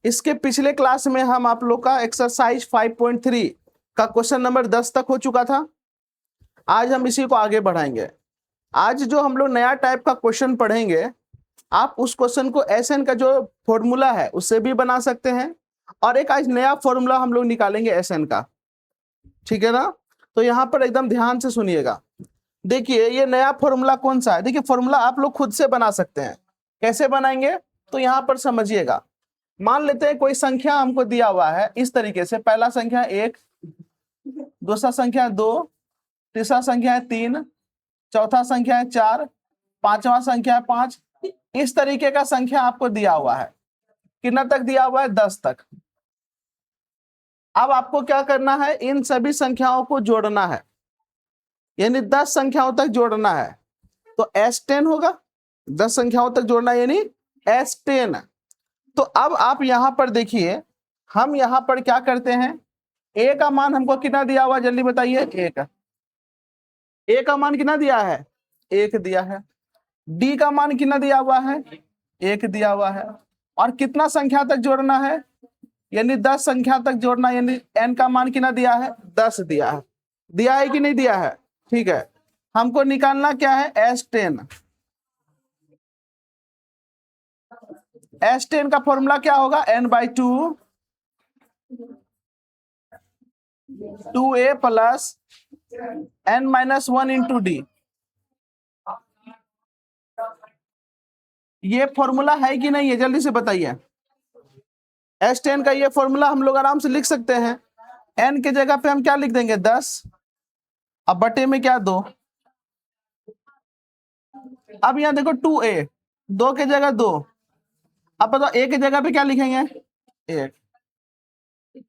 इसके पिछले क्लास में हम आप लोग का एक्सरसाइज 5.3 का क्वेश्चन नंबर 10 तक हो चुका था। आज हम इसी को आगे बढ़ाएंगे। आज जो हम लोग नया टाइप का क्वेश्चन पढ़ेंगे, आप उस क्वेश्चन को एसएन का जो फॉर्मूला है उससे भी बना सकते हैं, और एक आज नया फॉर्मूला हम लोग निकालेंगे एसएन का। ठीक है ना? तो यहाँ पर एकदम ध्यान से सुनिएगा। देखिए ये नया फॉर्मूला कौन सा है। देखिए फॉर्मूला आप लोग खुद से बना सकते हैं। कैसे बनाएंगे तो यहाँ पर समझिएगा। मान लेते हैं कोई संख्या हमको दिया हुआ है इस तरीके से, पहला संख्या 1, दूसरा संख्या 2, तीसरा संख्या है 3, चौथा संख्या है 4, पांचवा संख्या है 5। इस तरीके का संख्या आपको दिया हुआ है। कितना तक दिया हुआ है? 10 तक। अब आपको क्या करना है, इन सभी संख्याओं को जोड़ना है, यानी 10 संख्याओं तक जोड़ना है। तो S10 होगा, 10 संख्याओं तक जोड़ना यानी S10। तो अब आप यहां पर देखिए, हम यहां पर क्या करते हैं, A का मान हमको कितना दिया हुआ जल्दी बताइए। A का मान कितना दिया है? 1 दिया है। D का मान कितना दिया हुआ है? 1 दिया हुआ है। और कितना संख्या तक जोड़ना है, यानी 10 संख्या तक जोड़ना, यानी n का मान कितना दिया है? 10 दिया है। दिया है कि नहीं दिया है? ठीक है, हमको निकालना क्या है? S10। S10 का फॉर्मूला क्या होगा? n/2 2a plus n-1 into D. ये फॉर्मूला है कि नहीं है जल्दी से बताइए। S10 का ये फॉर्मूला हम लोग आराम से लिख सकते हैं। n के जगह पे हम क्या लिख देंगे? 10। अब बटे में क्या? 2। अब यहाँ देखो 2a, 2 के जगह 2। अब बताओ a के जगह पे क्या लिखेंगे? 1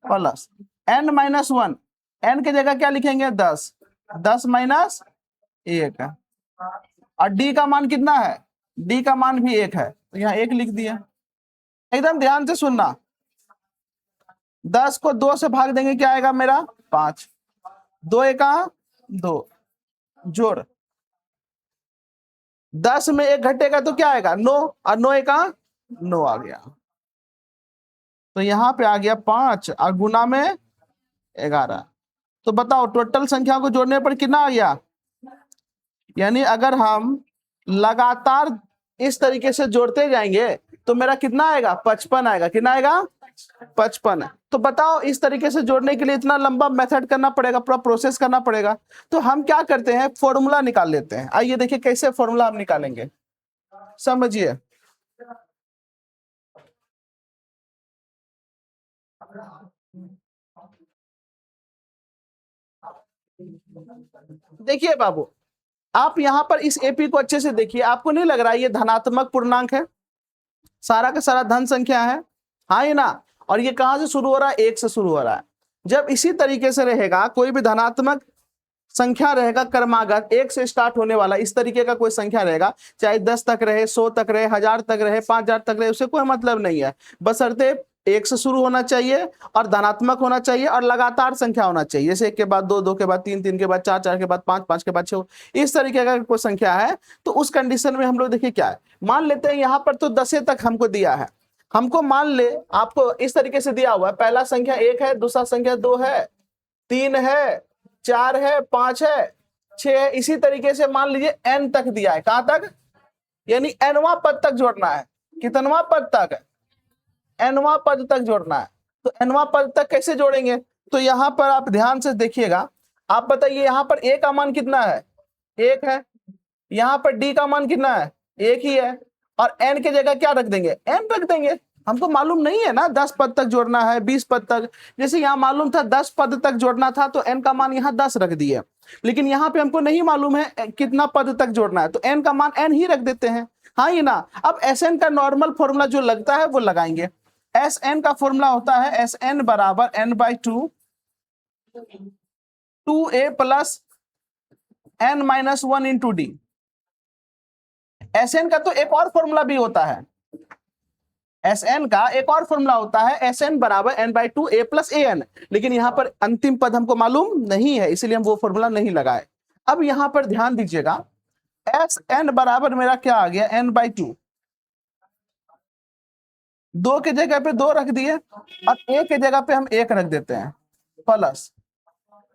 प्लस n-1, n के जगह क्या लिखेंगे? 10, 10 माइनस 1। और d का मान कितना है? d का मान भी 1 है, तो यहाँ 1 लिख दिया। एकदम ध्यान से सुनना, 10 को 2 से भाग देंगे, क्या आएगा मेरा? 5। 2 एका 2, जोड़ 10 में 1 घटेगा तो क्या आएगा? 9, और 9 एका 9 आ गया। तो यहाँ पे आ गया 5 और गुना में 11। तो बताओ टोटल संख्या को जोड़ने पर कितना आ गया? यानी अगर हम लगातार इस तरीके से जोड़ते जाएंगे तो मेरा कितना आएगा? 55 आएगा। कितना आएगा? 55। तो बताओ इस तरीके से जोड़ने के लिए इतना लंबा मेथड करना पड़ेगा, पूरा प्रोसेस करना पड़ेगा। तो हम क्या करते हैं, फॉर्मूला निकाल लेते हैं। आइए देखिए कैसे फॉर्मूला हम निकालेंगे, समझिए। देखिए बाबू, आप यहां पर इस एपी को अच्छे से देखिए। आपको नहीं लग रहा है ये धनात्मक पूर्णांक है? सारा का सारा धन संख्या है, हाँ ही ना? और ये कहां से शुरू हो रहा है? 1 से शुरू हो रहा है। जब इसी तरीके से रहेगा, कोई भी धनात्मक संख्या रहेगा क्रमागत 1 से स्टार्ट होने वाला, इस तरीके का कोई संख्या रहेगा, चाहे 10 तक रहे, 100 तक रहे, 1000 तक रहे, 5000 तक रहे, उससे कोई मतलब नहीं है। बशर्ते 1 से शुरू होना चाहिए और धनात्मक होना चाहिए और लगातार संख्या होना चाहिए। जैसे 1 के बाद 2, 2 के बाद 3, 3 के बाद 4, 4 के बाद 5, 5 के बाद 6, इस तरीके का कोई संख्या है तो उस कंडीशन में हम लोग देखिए क्या है, मान लेते हैं यहाँ पर तो 10 तक हमको दिया है। हमको मान ले आपको इस तरीके से दिया हुआ है, पहला संख्या 1 है, दूसरा संख्या 2 है, 3 है, 4 है, 5 है, 6 है। इसी तरीके से मान लीजिए n तक दिया है। कहां तक? यानी nवां पद तक जोड़ना है। कितनवां पद तक? nवां पद तक जोड़ना है। तो nवां पद तक कैसे जोड़ेंगे? तो यहां पर आप ध्यान से देखिएगा। आप बताइए यहां पर a का मान कितना है? 1 है। यहां पर d का मान कितना है? 1 ही है। और n के जगह क्या रख देंगे? n रख देंगे। हमको मालूम नहीं है ना 10 पद तक जोड़ना है, 20 पद तक। जैसे यहाँ मालूम था 10 पद तक जोड़ना था तो n का मान यहाँ 10 रख दिए, लेकिन यहाँ पे हमको नहीं मालूम है कितना पद तक जोड़ना है, तो n का मान n ही रख देते हैं, हाँ ये ना? अब Sn का नॉर्मल फॉर्मूला जो लगता है वो लगाएंगे। Sn का फॉर्मूला होता है Sn बराबर n/2 2a plus n-1 into D. Sn का तो एक और फॉर्मूला भी होता है, Sn का एक और फॉर्मूला होता है Sn बराबर n/2 a प्लस an, लेकिन यहां पर अंतिम पद हमको मालूम नहीं है, इसीलिए हम वो फॉर्मूला नहीं लगाए। अब यहां पर ध्यान दीजिएगा, Sn बराबर मेरा क्या आ गया? n/2। 2 के जगह पे 2 रख दिए और a के जगह पे हम 1 रख देते हैं, प्लस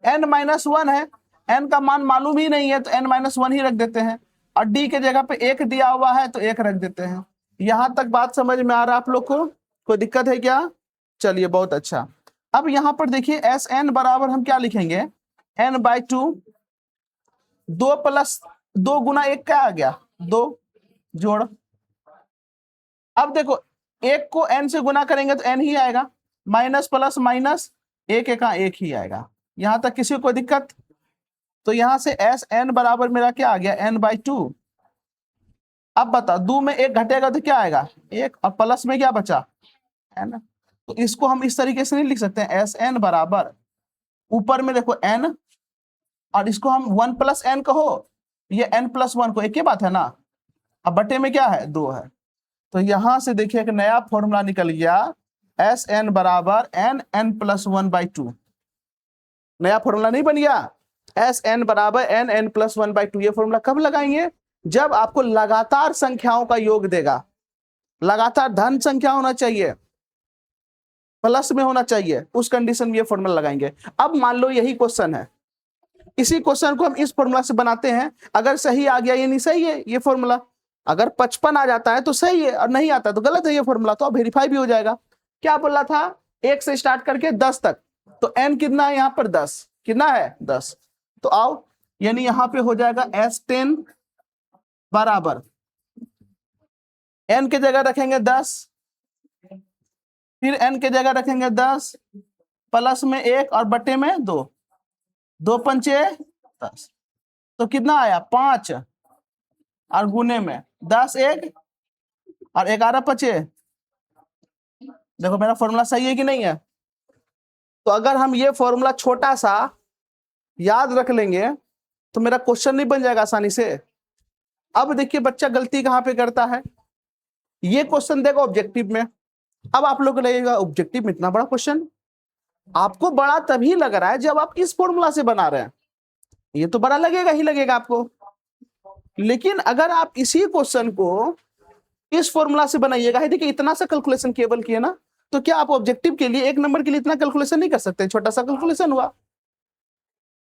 n-1 है, n का मान मालूम ही नहीं है तो n-1 ही रख देते हैं, और d के जगह पे 1 दिया हुआ है तो 1 रख देते हैं। यहां तक बात समझ में आ रहा है आप लोग को? कोई दिक्कत है क्या? चलिए बहुत अच्छा। अब यहां पर देखिए एस एन बराबर हम क्या लिखेंगे, n/2, 2 प्लस 2 गुना 1 क्या आ गया, 2 जोड़। अब देखो 1 को n से गुना करेंगे तो n ही आएगा, माइनस प्लस माइनस 1 का 1 ही आएगा। यहां तक किसी को दिक्कत? तो यहां से एस एन बराबर मेरा क्या आ गया, n/2। अब बता 2 में 1 घटेगा तो क्या आएगा, 1, और प्लस में क्या बचा, n। तो इसको हम इस तरीके से नहीं लिख सकते हैं, एस एन बराबर ऊपर में देखो n, और इसको हम 1 प्लस n कहो, ये n प्लस 1 को एक ही बात है ना। अब बटे में क्या है, 2 है। तो यहां से देखिए एक नया फॉर्मूला निकल गया, एस एन बराबर n+1/2। नया फॉर्मूला नहीं बन गया, एस एन बराबर n+1/2। ये फॉर्मूला कब लगाएंगे, जब आपको लगातार संख्याओं का योग देगा, लगातार धन संख्या होना चाहिए, प्लस में होना चाहिए, उस कंडीशन में ये फॉर्मूला लगाएंगे। अब मान लो यही क्वेश्चन है, इसी क्वेश्चन को हम इस फॉर्मूला से बनाते हैं, अगर सही आ गया ये नहीं सही है ये फॉर्मूला, अगर 55 आ जाता है तो सही है और नहीं आता तो गलत है ये फॉर्मूला, तो अब वेरीफाई भी हो जाएगा। क्या बोला था, 1 से स्टार्ट करके 10 तक, तो n कितना है यहाँ पर, 10, कितना है 10। तो आओ, यानी यहाँ पे हो जाएगा S10 बराबर n के जगह रखेंगे 10, फिर n के जगह रखेंगे 10, प्लस में 1 और बटे में 2, 2 पंचे 10, तो कितना आया 5, और गुने में 10 1 और 11 पचे। देखो मेरा फॉर्मूला सही है कि नहीं है। तो अगर हम ये फॉर्मूला छोटा सा याद रख लेंगे तो मेरा क्वेश्चन नहीं बन जाएगा आसानी से। अब देखिए बच्चा गलती कहां पे करता है, ये क्वेश्चन देगा ऑब्जेक्टिव में, अब आप लोग को लगेगा ऑब्जेक्टिव में इतना बड़ा क्वेश्चन, आपको बड़ा तभी लग रहा है जब आप इस फॉर्मूला से बना रहे हैं, ये तो बड़ा लगेगा ही लगेगा आपको। लेकिन अगर आप इसी क्वेश्चन को इस फॉर्मूला से बनाइएगा, है देखिए इतना सा कैलकुलेशन केवल किए ना, तो क्या आप ऑब्जेक्टिव के लिए 1 नंबर के लिए इतना कैलकुलेशन नहीं कर सकते, छोटा सा कैलकुलेशन हुआ।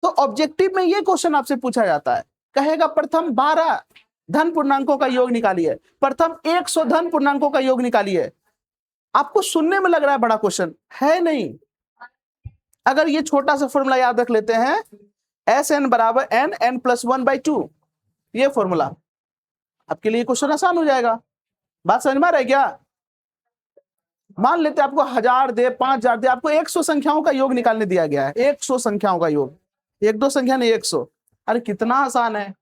तो ऑब्जेक्टिव में ये क्वेश्चन आपसे पूछा जाता है, कहेगा प्रथम 12 धन पूर्णांकों का योग निकालिए, प्रथम 100 धन पूर्णांकों का योग निकालिए। आपको सुनने में लग रहा है बड़ा क्वेश्चन, है नहीं। अगर ये छोटा सा फॉर्मूला याद रख लेते हैं, एस एन बराबर n+1/2, ये फॉर्मूला, आपके लिए क्वेश्चन आसान हो जाएगा। बात समझ में आ रहा है क्या? मान लेते आपको 1000 दे, 5000 दे, आपको 100 संख्याओं का योग निकालने दिया गया है, 100 संख्याओं का योग, 1-2 संख्या नहीं 100। अरे कितना आसान है,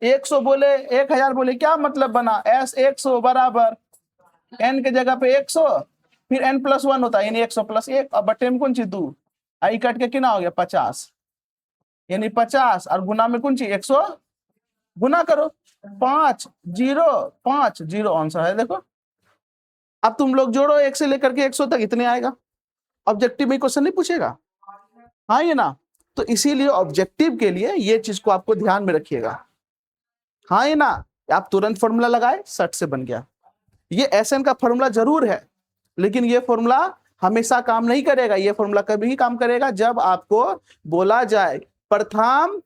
100 बोले 1000 बोले, क्या मतलब बना, s 100 बराबर n के जगह पे 100, फिर n+1 होता है यानी 100 + 1, अब बटे में कौन सी 2, आई कट के कितना हो गया 50, यानी 50 और गुना में कौन सी 100, गुना करो 5 0 5 0 आंसर है। देखो अब तुम लोग जोड़ो 1 से लेकर के 100 तक, इतने आएगा। ऑब्जेक्टिव में क्वेश्चन नहीं पूछेगा, हाँ ये ना। तो इसीलिए ऑब्जेक्टिव के लिए ये चीज को आपको ध्यान में रखिएगा, हाँ ये ना। आप तुरंत फॉर्मूला लगाए, सट से बन गया। ये एसएन का फॉर्मूला जरूर है, लेकिन ये फॉर्मूला हमेशा काम नहीं करेगा। ये फॉर्मूला कभी ही काम करेगा जब आपको बोला जाए प्रथम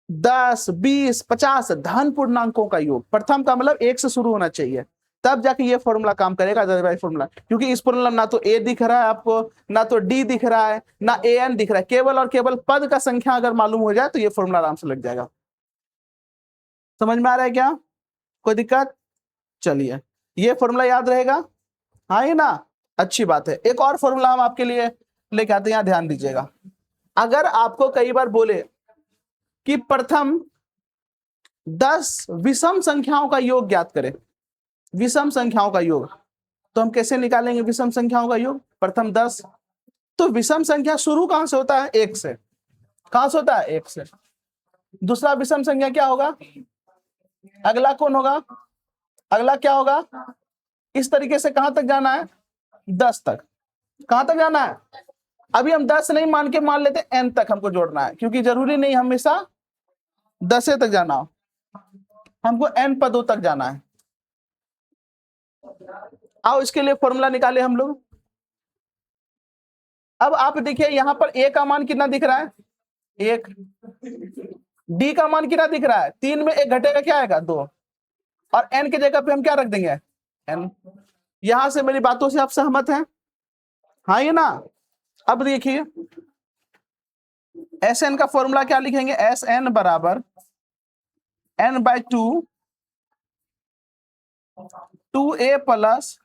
10 20 50 धन पूर्णांकों का योग, प्रथम का मतलब 1 से शुरू होना चाहिए, तब जाके ये फॉर्मूला काम करेगा। अदरवाइज फॉर्मूला, क्योंकि इस फॉर्मूला ना तो ए दिख रहा है आपको, ना तो डी दिख रहा है, ना ए एन दिख रहा है, केवल और केवल पद का संख्या अगर मालूम हो जाए तो ये फॉर्मूला आराम से लग जाएगा। समझ में आ रहा है क्या, कोई दिक्कत? चलिए ये फॉर्मूला याद रहेगा, हाँ ही ना, अच्छी बात है। एक और फॉर्मूला हम आपके लिए लेके आते हैं, यहां ध्यान दीजिएगा। अगर आपको कई बार बोले कि प्रथम 10 विषम संख्याओं का योग ज्ञात करें, विषम संख्याओं का योग, तो हम कैसे निकालेंगे विषम संख्याओं का योग, प्रथम 10, तो विषम संख्या शुरू कहां से होता है, 1 से। कहां से होता है, 1 से। दूसरा विषम संख्या क्या होगा, अगला कौन होगा, अगला क्या होगा, इस तरीके से कहां तक जाना है, 10 तक। कहां तक जाना है, अभी हम 10 नहीं मान के मान लेते n तक हमको जोड़ना है, क्योंकि जरूरी नहीं हमेशा 10 तक जाना हो, हमको n पदों तक जाना है। आओ इसके लिए फॉर्मूला निकाले हम लोग। अब आप देखिए यहाँ पर ए का मान कितना दिख रहा है, 1। डी का मान कितना दिख रहा है, 3 में 1 घटेगा क्या आएगा, 2। और एन की जगह पे हम क्या रख देंगे, एन। यहां से मेरी बातों से आप सहमत हैं, हाँ ये ना। अब देखिए एस एन का फॉर्मूला क्या लिखेंगे, एस एन बराबर n/2 2a plus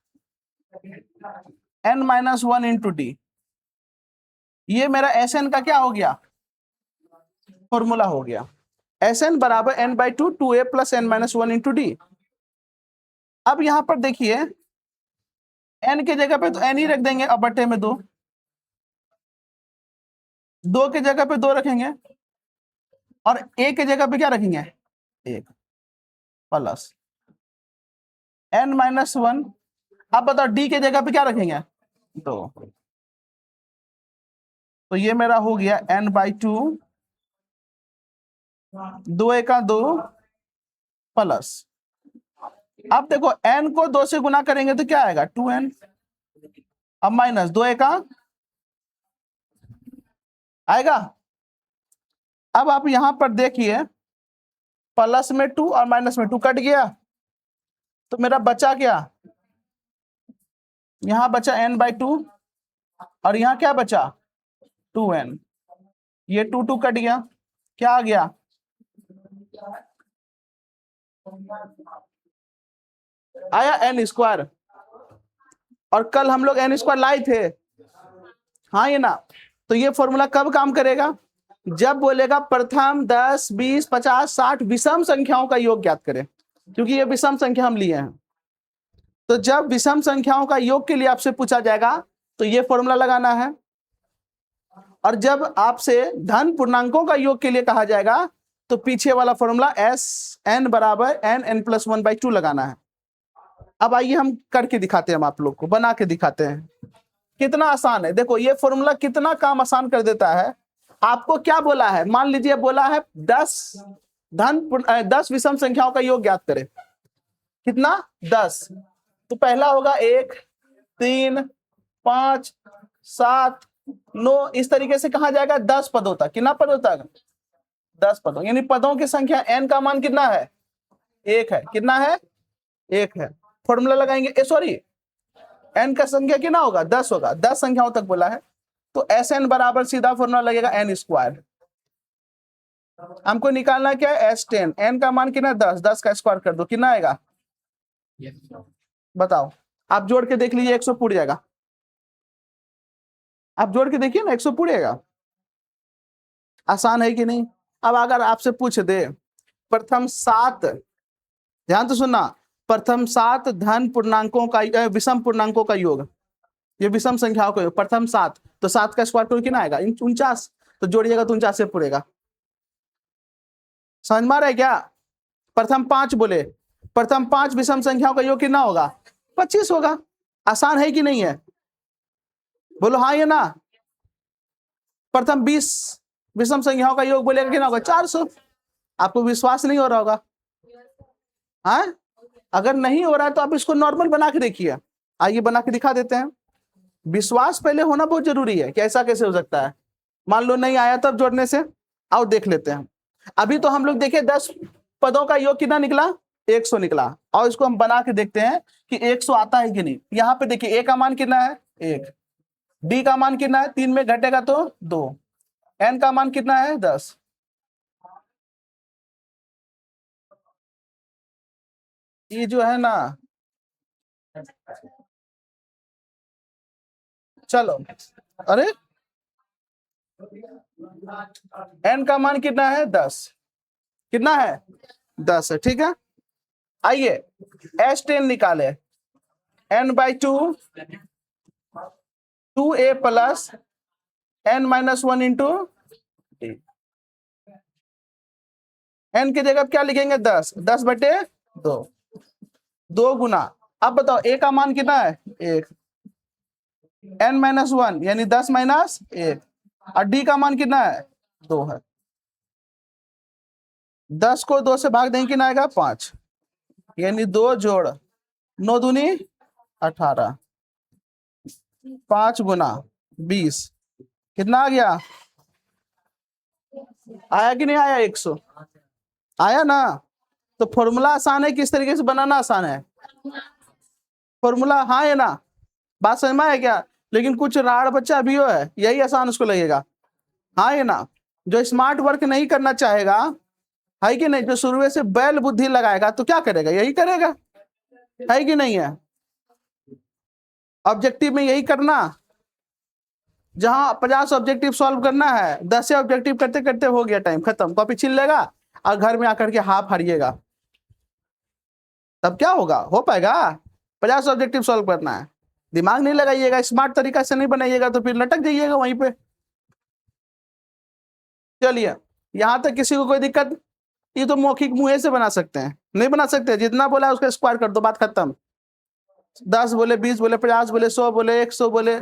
n-1 into D. ये मेरा एस एन का क्या हो गया, फॉर्मूला हो गया। एस एन बराबर n/2 2a plus n-1 into D. अब यहां पर देखिए n के जगह पे तो n ही रख देंगे, अब बटे में 2, 2 के जगह पे 2 रखेंगे, और a के जगह पे क्या रखेंगे, 1 प्लस n-1। अब बताओ डी के जगह पे क्या रखेंगे, 2। तो ये मेरा हो गया n/2 2 प्लस, अब देखो n को 2 से गुना करेंगे तो क्या आएगा, 2n। अब माइनस 2 आएगा। अब आप यहां पर देखिए प्लस में 2 और माइनस में 2 कट गया, तो मेरा बचा क्या, यहां बचा n/2 और यहां क्या बचा 2n। ये 2 कट गया, क्या आ गया, आया n²। और कल हम लोग n² लाए थे, हाँ ये ना। तो ये फॉर्मूला कब काम करेगा, जब बोलेगा प्रथम 10 20 50 60 विषम संख्याओं का योग ज्ञात करें, क्योंकि ये विषम संख्या हम लिए हैं। तो जब विषम संख्याओं का योग के लिए आपसे पूछा जाएगा तो ये फॉर्मूला लगाना है, और जब आपसे धन पूर्णांकों का योग के लिए कहा जाएगा तो पीछे वाला फॉर्मूला Sn बराबर n+1/2 लगाना है। अब आइए हम करके दिखाते हैं, हम आप लोग को बना के दिखाते हैं, कितना आसान है। देखो ये फॉर्मूला कितना काम आसान कर देता है। आपको क्या बोला है, मान लीजिए बोला है 10 विषम संख्याओं का योग ज्ञात करें, कितना 10। तो पहला होगा 1 3 5 7 9, इस तरीके से कहा जाएगा 10 पदों तक। कितना पदों तक, 10 पदों, यानी पदों की संख्या n का मान कितना है, 1 है। कितना है, 1 है। फॉर्मूला लगाएंगे, सॉरी n का संख्या कितना होगा, 10 होगा, 10 संख्याओं तक बोला है। तो Sn बराबर सीधा फॉर्मूला लगेगा n²। हमको निकालना क्या है, S10। n का मान कितना, 10, 10 का स्क्वायर कर दो, कितना आएगा, बताओ। आप जोड़ के देख लीजिए, 100 पूरी जाएगा। आप जोड़ के देखिए ना, 100 पूरी जाएगा। आसान है कि नहीं। अब अगर आपसे पूछ दे प्रथम 7, ध्यान तो सुनना, प्रथम 7 धन पूर्णांकों का विषम पूर्णांकों का योग, ये विषम संख्याओं का योग, प्रथम 7, तो 7 का स्क्वायर करो कितना आएगा, 49। तो जोड़िएगा तो 49 से पूरेगा। समझ में आ रहा है क्या। प्रथम 5 बोले, प्रथम 5 विषम संख्याओं का योग कितना होगा, 25 होगा। आसान है कि नहीं है, बोलो हाँ या ना। प्रथम 20 विषम संख्याओं का योग बोलेगा कितना होगा, 400। आपको विश्वास नहीं हो रहा होगा, हाँ। अगर नहीं हो रहा है तो आप इसको नॉर्मल बना के देखिए। आइए बना के दिखा देते हैं। विश्वास पहले होना बहुत जरूरी है कि ऐसा कैसे हो सकता है। मान लो नहीं आया तब जोड़ने से, आओ देख लेते हैं। अभी तो हम लोग देखे 10 पदों का योग कितना निकला, 100 निकला। और इसको हम बना के देखते हैं कि 100 आता है कि नहीं। यहाँ पे देखिए a का मान कितना है, 1। d का मान कितना है, 3 में घटेगा तो 2। n का मान कितना है, 10। ये जो है ना, चलो, अरे n का मान कितना है, 10। कितना है, 10 है, ठीक है। आइए S10 निकाले, n/2 2a plus n-1 into D. n की जगह क्या लिखेंगे, 10, 10/2, 2 गुना। अब बताओ a का मान कितना है, 1, n-1 यानी 10 माइनस 1, और d का मान कितना है, 2 है। 10 को 2 से भाग देंगे कितना आएगा, 5, यानी 2 जोड़ 9 दूनी 18, 5 गुना 20 कितना आ गया? आया कि नहीं आया? 100 आया ना? तो फॉर्मूला आसान है, किस तरीके से बनाना आसान है? फॉर्मूला, हाँ है ना? बात समझ में आया क्या? लेकिन कुछ राड़ बच्चा भी हो है, यही आसान उसको लगेगा, हाँ है ना? जो स्मार्ट वर्क नहीं करना चाहेगा, है कि नहीं, जो शुरू से बैल बुद्धि लगाएगा तो क्या करेगा? यही करेगा, है कि नहीं है? ऑब्जेक्टिव में यही करना, जहां 50 ऑब्जेक्टिव सॉल्व करना है, 10 ऑब्जेक्टिव करते करते हो गया टाइम खत्म, कॉपी छीन लेगा और घर में आकर के हाफ हारिएगा, तब क्या होगा? हो पाएगा? 50 ऑब्जेक्टिव सॉल्व करना है, दिमाग नहीं लगाइएगा, स्मार्ट तरीका से नहीं बनाइएगा तो फिर लटक जाइएगा वहीं पे। चलिए, यहां तक किसी को कोई दिक्कत? ये तो मौखिक मुंह से बना सकते हैं, नहीं बना सकते? जितना बोला उसका स्क्वायर कर दो, बात खत्म। 10 बोले, 20 बोले, 50 बोले, 100 बोले, 100 बोले,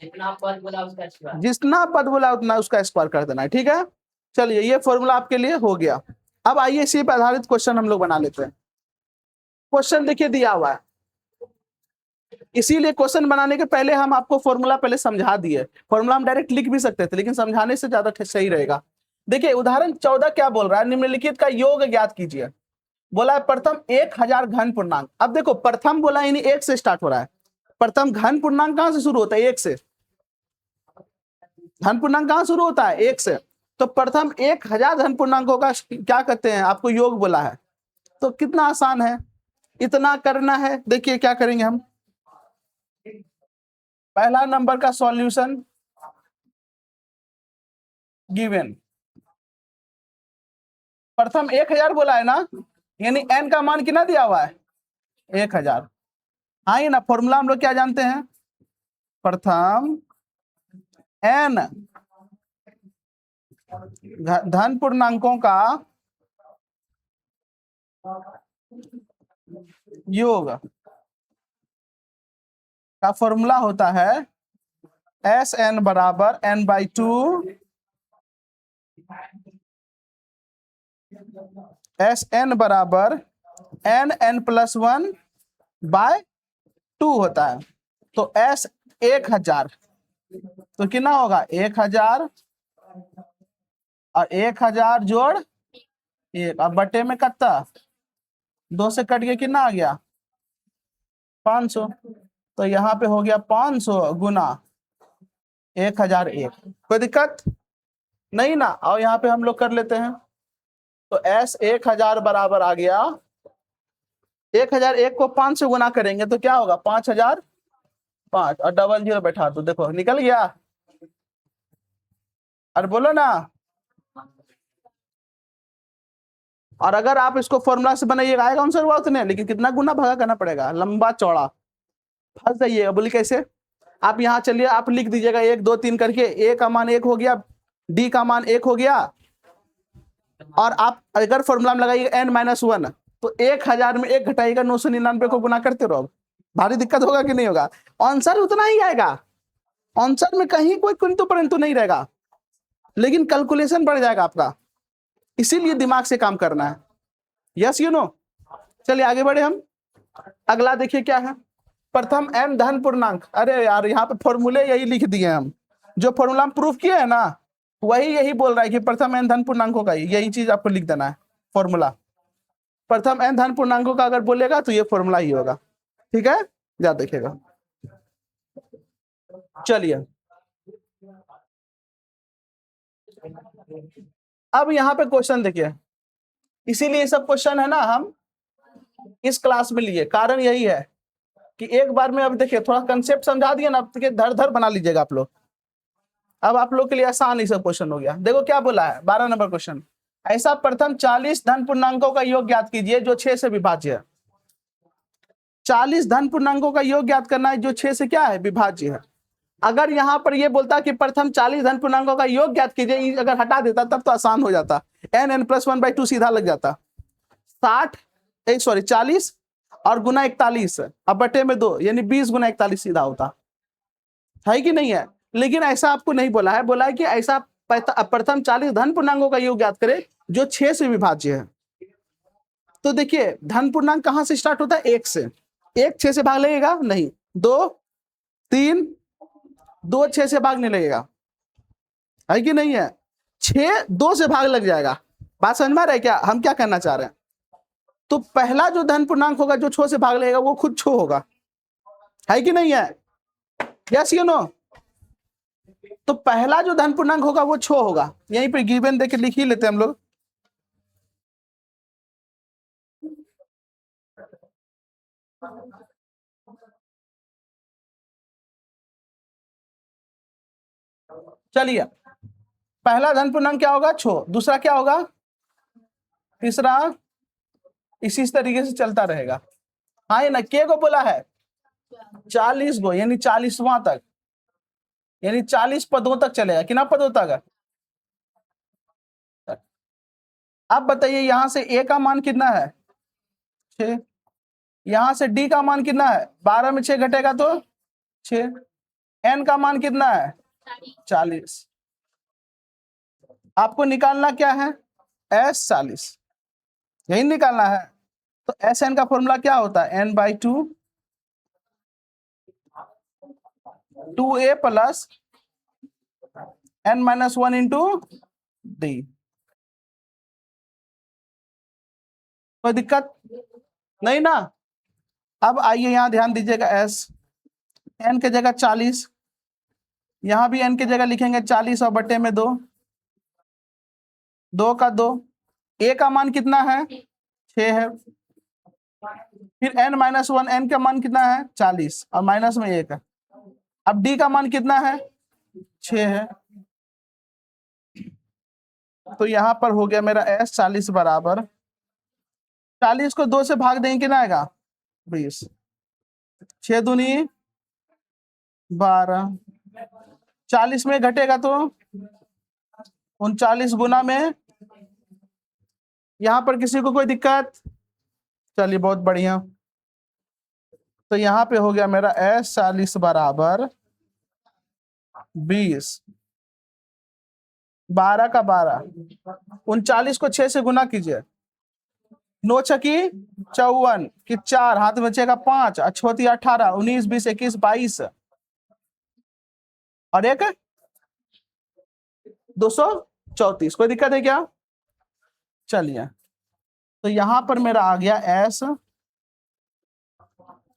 जितना पद बोला उतना उसका स्क्वायर कर देना है, ठीक है? चलिए, ये फॉर्मूला आपके लिए हो गया। अब आइए इसी पर आधारित क्वेश्चन हम लोग बना लेते हैं। क्वेश्चन देखिए दिया हुआ है, इसीलिए क्वेश्चन बनाने के पहले हम आपको फॉर्मूला पहले समझा दिए। फॉर्मूला हम डायरेक्ट लिख भी सकते थे, लेकिन समझाने से ज्यादा सही रहेगा। देखिए उदाहरण 14 क्या बोल रहा है? निम्नलिखित का योग ज्ञात कीजिए। बोला है प्रथम 1000 घन पूर्णांक। अब देखो प्रथम बोला यानी 1 से स्टार्ट हो रहा है। प्रथम घन पूर्णांक कहां से शुरू होता है? 1 से। धन पूर्णांक कहां शुरू होता है? 1 से। तो प्रथम 1000 धन पूर्णांकों का क्या कहते हैं? आपको योग बोला है, तो कितना आसान है, इतना करना है। देखिए क्या करेंगे हम, पहला नंबर का सॉल्यूशन गिवन, प्रथम 1000 बोला है ना, यानी n का मान कितना दिया हुआ है? 1000। हाँ, ये ना फॉर्मूला हम लोग क्या जानते हैं? प्रथम n धन पूर्णांकों का योग का फॉर्मूला होता है Sn बराबर n/2 Sn बराबर n+1/2 होता है। तो S 1000 तो कितना होगा? 1000 और 1000 जोड़ 1 और बटे में कितना? 2 से कट के कितना आ गया? 500। तो यहाँ पे हो गया 500 गुना 1001। कोई दिक्कत नहीं ना? और यहाँ पे हम लोग कर लेते हैं, तो S 1000 बराबर आ गया 1001 को 5 से गुना करेंगे तो क्या होगा? 5005 और डबल जीरो बैठा दो, देखो निकल गया। और बोलो ना, और अगर आप इसको फॉर्मूला से बनाइएगा आएगा आंसर हुआ उतने, लेकिन कितना गुना भागा करना पड़ेगा, लंबा चौड़ा, फंस जाइएगा। बोलिए कैसे? आप यहाँ चलिए, आप लिख दीजिएगा 1 2 3 करके, A का मान 1 हो गया, D का मान 1 हो गया, और आप अगर फॉर्मूला में लगाइएगा n-1 तो 1000 में 1 घटाइएगा, 999 को गुना करते रहो। भारी दिक्कत होगा कि नहीं होगा? आंसर उतना ही आएगा, आंसर में कहीं कोई किंतु परंतु नहीं रहेगा, लेकिन कैलकुलेशन बढ़ जाएगा आपका। इसीलिए दिमाग से काम करना है। Yes you know? चलिए आगे बढ़े हम। अगला देखिए क्या है, प्रथम n धन पूर्णांक। अरे यार, यहाँ पे फॉर्मूले यही लिख दिए हम, जो फॉर्मूला हम प्रूफ किए है ना, वही यही बोल रहा है कि प्रथम n धन पूर्णांकों का यही चीज आपको लिख देना है फॉर्मूला। प्रथम n धन पूर्णांकों का अगर बोलेगा तो ये फॉर्मूला ही होगा, ठीक है? याद देखिएगा। चलिए अब यहाँ पे क्वेश्चन देखिए, इसीलिए सब क्वेश्चन है ना हम इस क्लास में लिए, कारण यही है कि एक बार में, अब देखिए थोड़ा कंसेप्ट समझा दिया ना, अब धर धर बना लीजिएगा आप लोग। अब आप लोग के लिए आसान ही सब क्वेश्चन हो गया। देखो क्या बोला है, 12 नंबर क्वेश्चन। ऐसा प्रथम 40 धन पूर्णांकों का योग ज्ञात कीजिए जो 6 से विभाज्य है। 40 धन पूर्णांकों का योग ज्ञात करना है जो 6 से क्या है? विभाज्य है। अगर यहाँ पर ये बोलता कि प्रथम 40 धन पूर्णांकों का योग ज्ञात कीजिए, अगर हटा देता तब तो आसान हो जाता, n+1/2 सीधा लग जाता। 40 और गुना 41 अब बटे में 2, यानी 20 गुना 41 सीधा होता है कि नहीं है? लेकिन ऐसा आपको नहीं बोला है, बोला है कि ऐसा प्रथम 40 धन पूर्णांकों का योग ज्ञात करे जो 6 से विभाज्य है। तो देखिए धन पूर्णांक कहां से स्टार्ट होता है? 1 से। 1 6 से भाग लगेगा नहीं, 2 3, 2 6 से भाग नहीं लगेगा, है कि नहीं है? 6 2 से भाग लग जाएगा। बात समझ में आ रहा है क्या हम क्या करना चाह रहे हैं? तो पहला जो धन पूर्णांक होगा जो 6 से भाग लगेगा वो खुद 6 होगा, है कि नहीं है? यस या नो? तो पहला जो धन पूर्णांक होगा वो 6 होगा। यहीं पे गिवन देके लिख ही लेते हैं हम लोग। चलिए, पहला धन पूर्णांक क्या होगा? 6। दूसरा क्या होगा? तीसरा इसी तरीके से चलता रहेगा। हाँ ये ना, के को बोला है 40 गो, यानी 40वां तक, यानी 40 पदों तक चलेगा। कितना पदों तक? अब बताइए यहां से ए का मान कितना है? 6। यहां से डी का मान कितना है? 12 में 6 घटेगा तो 6। एन का मान कितना है? 40। आपको निकालना क्या है? एस 40, यही निकालना है। तो एस एन का फॉर्मूला क्या होता है? n/2 2a plus n-1 into D. कोई दिक्कत नहीं ना? अब आइए यहां ध्यान दीजिएगा, एस एन के जगह 40, यहां भी एन के जगह लिखेंगे 40 और बटे में 2, 2 का 2। ए का मान कितना है? 6 है। फिर n-1, एन का मान कितना है? 40 और माइनस में 1 है। अब डी का मान कितना है? 6 है। तो यहां पर हो गया मेरा एस 40 बराबर 40 को 2 से भाग देंगे कितना आएगा? 20। 6 दूनी 12, 40 में घटेगा तो 39 गुना में। यहां पर किसी को कोई दिक्कत? चलिए बहुत बढ़िया। तो यहां पे हो गया मेरा एस 40 बराबर 20, 12 का 12, 39 को 6 से गुना कीजिए, 9 छकी 54 की 4, हाथ में बचेगा 5, 18, 19, 20, 21, 22 और एक 234। कोई दिक्कत है क्या? चलिए, तो यहां पर मेरा आ गया एस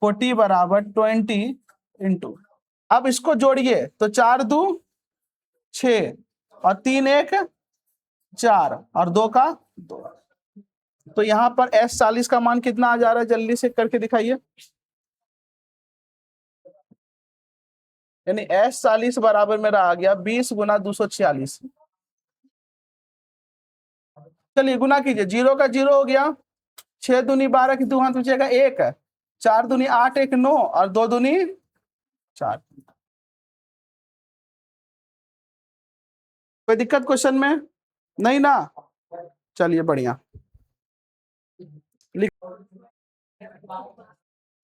40 बराबर 20 इंटू, अब इसको जोड़िए तो 4 2 6 और 3 1 4 और 2 का 2। तो यहां पर एस 40 का मान कितना आ जा रहा है? जल्दी से करके दिखाइए। यानी एस 40 बराबर मेरा आ गया 20 गुना 246। चलिए गुना कीजिए, 0 का 0 हो गया, 6 दूनी 12 की 2 हाथ बचेगा 1, 4 दूनी 8, 1 9 और 2 दूनी 4। कोई दिक्कत क्वेश्चन में? नहीं ना? चलिए बढ़िया।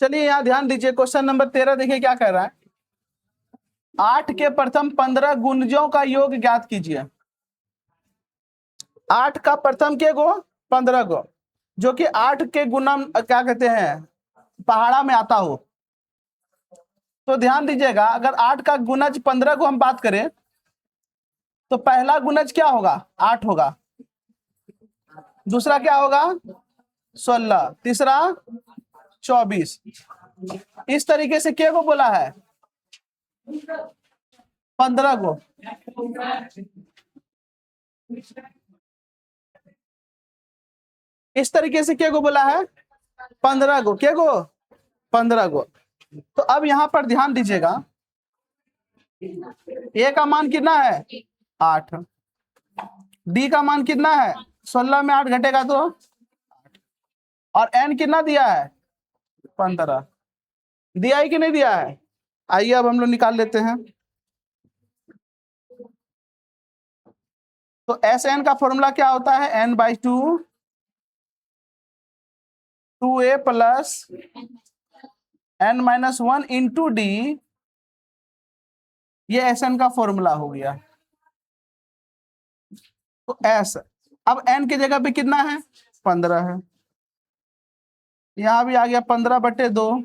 चलिए यहाँ ध्यान दीजिए, क्वेश्चन नंबर 13 देखिए क्या कह रहा है। 8 के प्रथम 15 गुणजों का योग ज्ञात कीजिए। 8 का प्रथम के गो 15 गो, जो कि 8 के गुना क्या कहते हैं पहाड़ा में आता हो। तो ध्यान दीजिएगा, अगर 8 का गुणज 15 को हम बात करें तो पहला गुणज क्या होगा? 8 होगा, दूसरा क्या होगा? 16, तीसरा 24। इस तरीके से क्या को बोला है? 15 को। इस तरीके से क्या को बोला है? 15 को। क्या को? 15 को। तो अब यहां पर ध्यान दीजिएगा, ए का मान कितना है? 8। डी का मान कितना है? 16 में 8 घटेगा तो, और एन कितना दिया है? 15। दिया है कि नहीं दिया है? आइए अब हम लोग निकाल लेते हैं। तो एस एन का फॉर्मूला क्या होता है? n/2 2a plus n-1 into D, ये एस एन का फॉर्मूला हो गया। तो एस, अब एन की जगह पे कितना है? 15 है। यहां भी आ गया 15/2,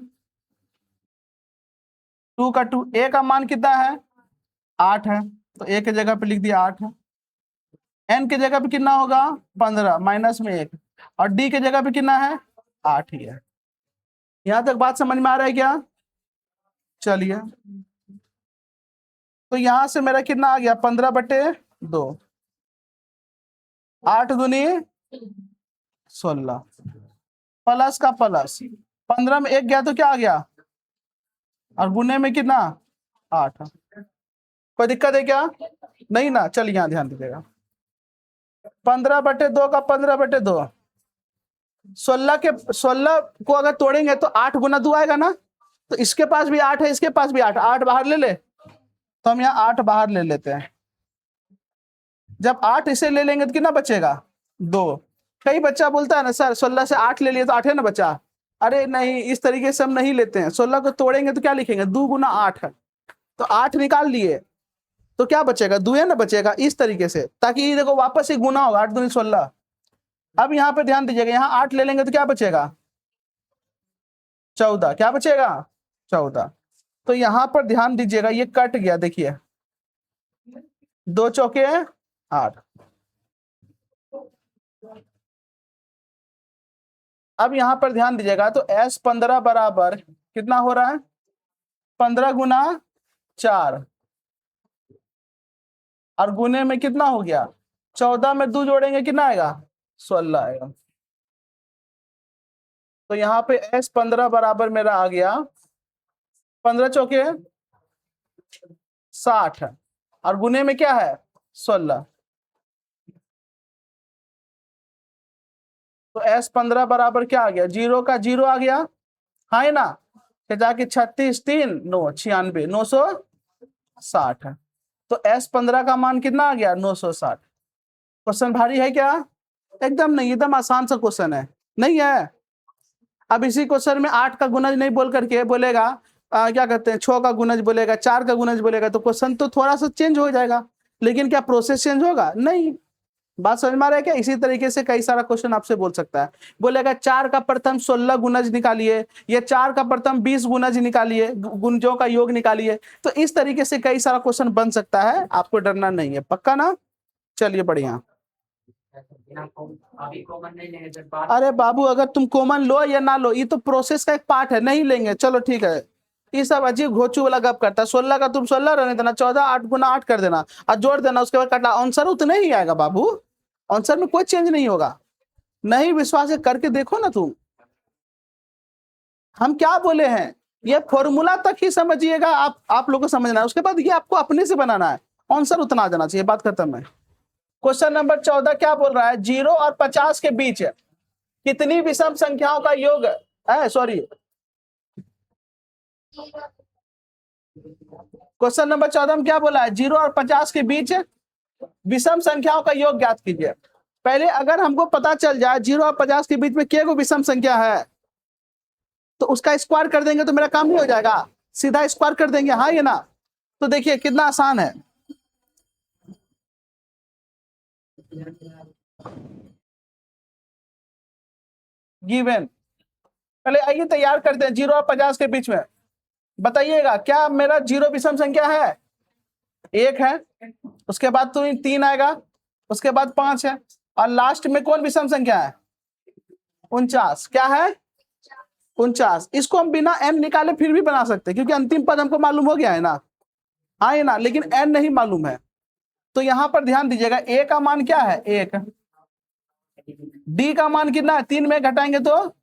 2 का 2, ए का मान कितना है 8 है, तो ए के जगह पे लिख दिया 8 है। एन के जगह पे कितना होगा 15 माइनस में 1, और डी के जगह पे कितना है 8 ही है। यहां तक बात समझ में आ रहा है क्या? चलिए, तो यहां से मेरा कितना आ गया 15/2, 8 दूनी 16, प्लस का प्लस, 15 में 1 गया तो क्या आ गया, और गुने में कितना 8। कोई दिक्कत है क्या? नहीं ना। चलिए यहाँ ध्यान दीजिएगा, 15/2 का 15/2, 16 को अगर तोड़ेंगे तो 8 गुना 2 आएगा ना, तो इसके पास भी 8 है, इसके पास भी 8, 8 बाहर ले ले, तो हम यहाँ 8 बाहर ले लेते हैं। जब 8 इसे ले लेंगे तो कितना बचेगा 2। कई बच्चा बोलता है ना सर 16 से 8 ले लिए तो 8 है ना बचा। अरे नहीं, इस तरीके से हम नहीं लेते हैं। 16 को तोड़ेंगे तो क्या लिखेंगे 2 गुना 8 है, तो 8 निकाल लिए तो क्या बचेगा 2 है ना बचेगा, इस तरीके से, ताकि ये देखो वापस ही गुना होगा 8 दूनी 16। अब यहाँ पे ध्यान दीजिएगा, यहाँ 8 ले लेंगे तो क्या बचेगा 14, क्या बचेगा 14। तो यहाँ पर ध्यान दीजिएगा ये कट गया, देखिए 2 चौके 8। अब यहाँ पर ध्यान दीजिएगा, तो S15 बराबर कितना हो रहा है 15 गुना 4, और गुने में कितना हो गया 14 में 2 जोड़ेंगे कितना आएगा 16 आएगा। तो यहाँ पे S15 बराबर मेरा आ गया 15 चौके 60, और गुने में क्या है 16। तो S15 बराबर क्या आ गया, 0 का 0 आ गया, हाँ है ना, जाके 36 3 9 96 960 है। तो S15 का मान कितना आ गया 960। क्वेश्चन भारी है क्या? एकदम नहीं, एकदम आसान सा क्वेश्चन है, नहीं है। अब इसी क्वेश्चन में 8 का गुणज नहीं बोल करके बोलेगा क्या कहते हैं 6 का गुणज बोलेगा, 4 का गुणज बोलेगा, तो क्वेश्चन तो थोड़ा सा चेंज हो जाएगा, लेकिन क्या प्रोसेस चेंज होगा? नहीं। बात समझ में आ रहा है क्या? इसी तरीके से कई सारा क्वेश्चन आपसे बोल सकता है, बोलेगा 4 का प्रथम 16 गुणज निकालिए, या 4 का प्रथम 20 गुणज निकालिए, गुणजों का योग निकालिए। तो इस तरीके से कई सारा क्वेश्चन बन सकता है, आपको डरना नहीं है, पक्का ना? चलिए बढ़िया। अरे बाबू अगर तुम कॉमन लो या ना लो, ये तो प्रोसेस का एक पार्ट है, नहीं लेंगे चलो ठीक है। ये सब अजीब घोचू वाला गप करता है। 16 का तुम 16 रहने देना, 14 8 गुना 8 कर देना और जोड़ देना, उसके बाद काटना, आंसर उतना ही आएगा बाबू, आंसर में कोई चेंज नहीं होगा। नहीं विश्वास है करके देखो ना तुम। हम क्या बोले हैं, ये फॉर्मूला तक ही समझिएगा, आप लोग को समझना है, उसके बाद ये आपको अपने से बनाना है, आंसर उतना आ जाना चाहिए, बात खत्म है। क्वेश्चन नंबर 14 क्या बोल रहा है, 0 और 50 के बीच कितनी विषम संख्याओं का योग है, सॉरी क्वेश्चन नंबर 14 में क्या बोला है, 0 और 50 के बीच विषम संख्याओं का योग ज्ञात कीजिए। पहले अगर हमको पता चल जाए 0 और 50 के बीच में क्या को विषम संख्या है, तो उसका स्क्वायर कर देंगे तो मेरा काम नहीं हो जाएगा, सीधा स्क्वायर कर देंगे, हाँ ये ना। तो देखिए कितना आसान है। गिवन, पहले आइए तैयार करते हैं 0 और 50 के बीच में। बताइएगा क्या मेरा 0 विषम संख्या है, 1 है, उसके बाद तो 3 आएगा, उसके बाद 5 है, और लास्ट में कौन विषम संख्या है 49, क्या है 49। इसको हम बिना n निकाले फिर भी बना सकते हैं, क्योंकि अंतिम पद हमको मालूम हो गया है ना, हाँ ना, लेकिन n नहीं मालूम है। तो यहां पर ध्यान दीजिएगा, a का मान क्या है 1, d का मान कितना है 3 में घटाएंगे तो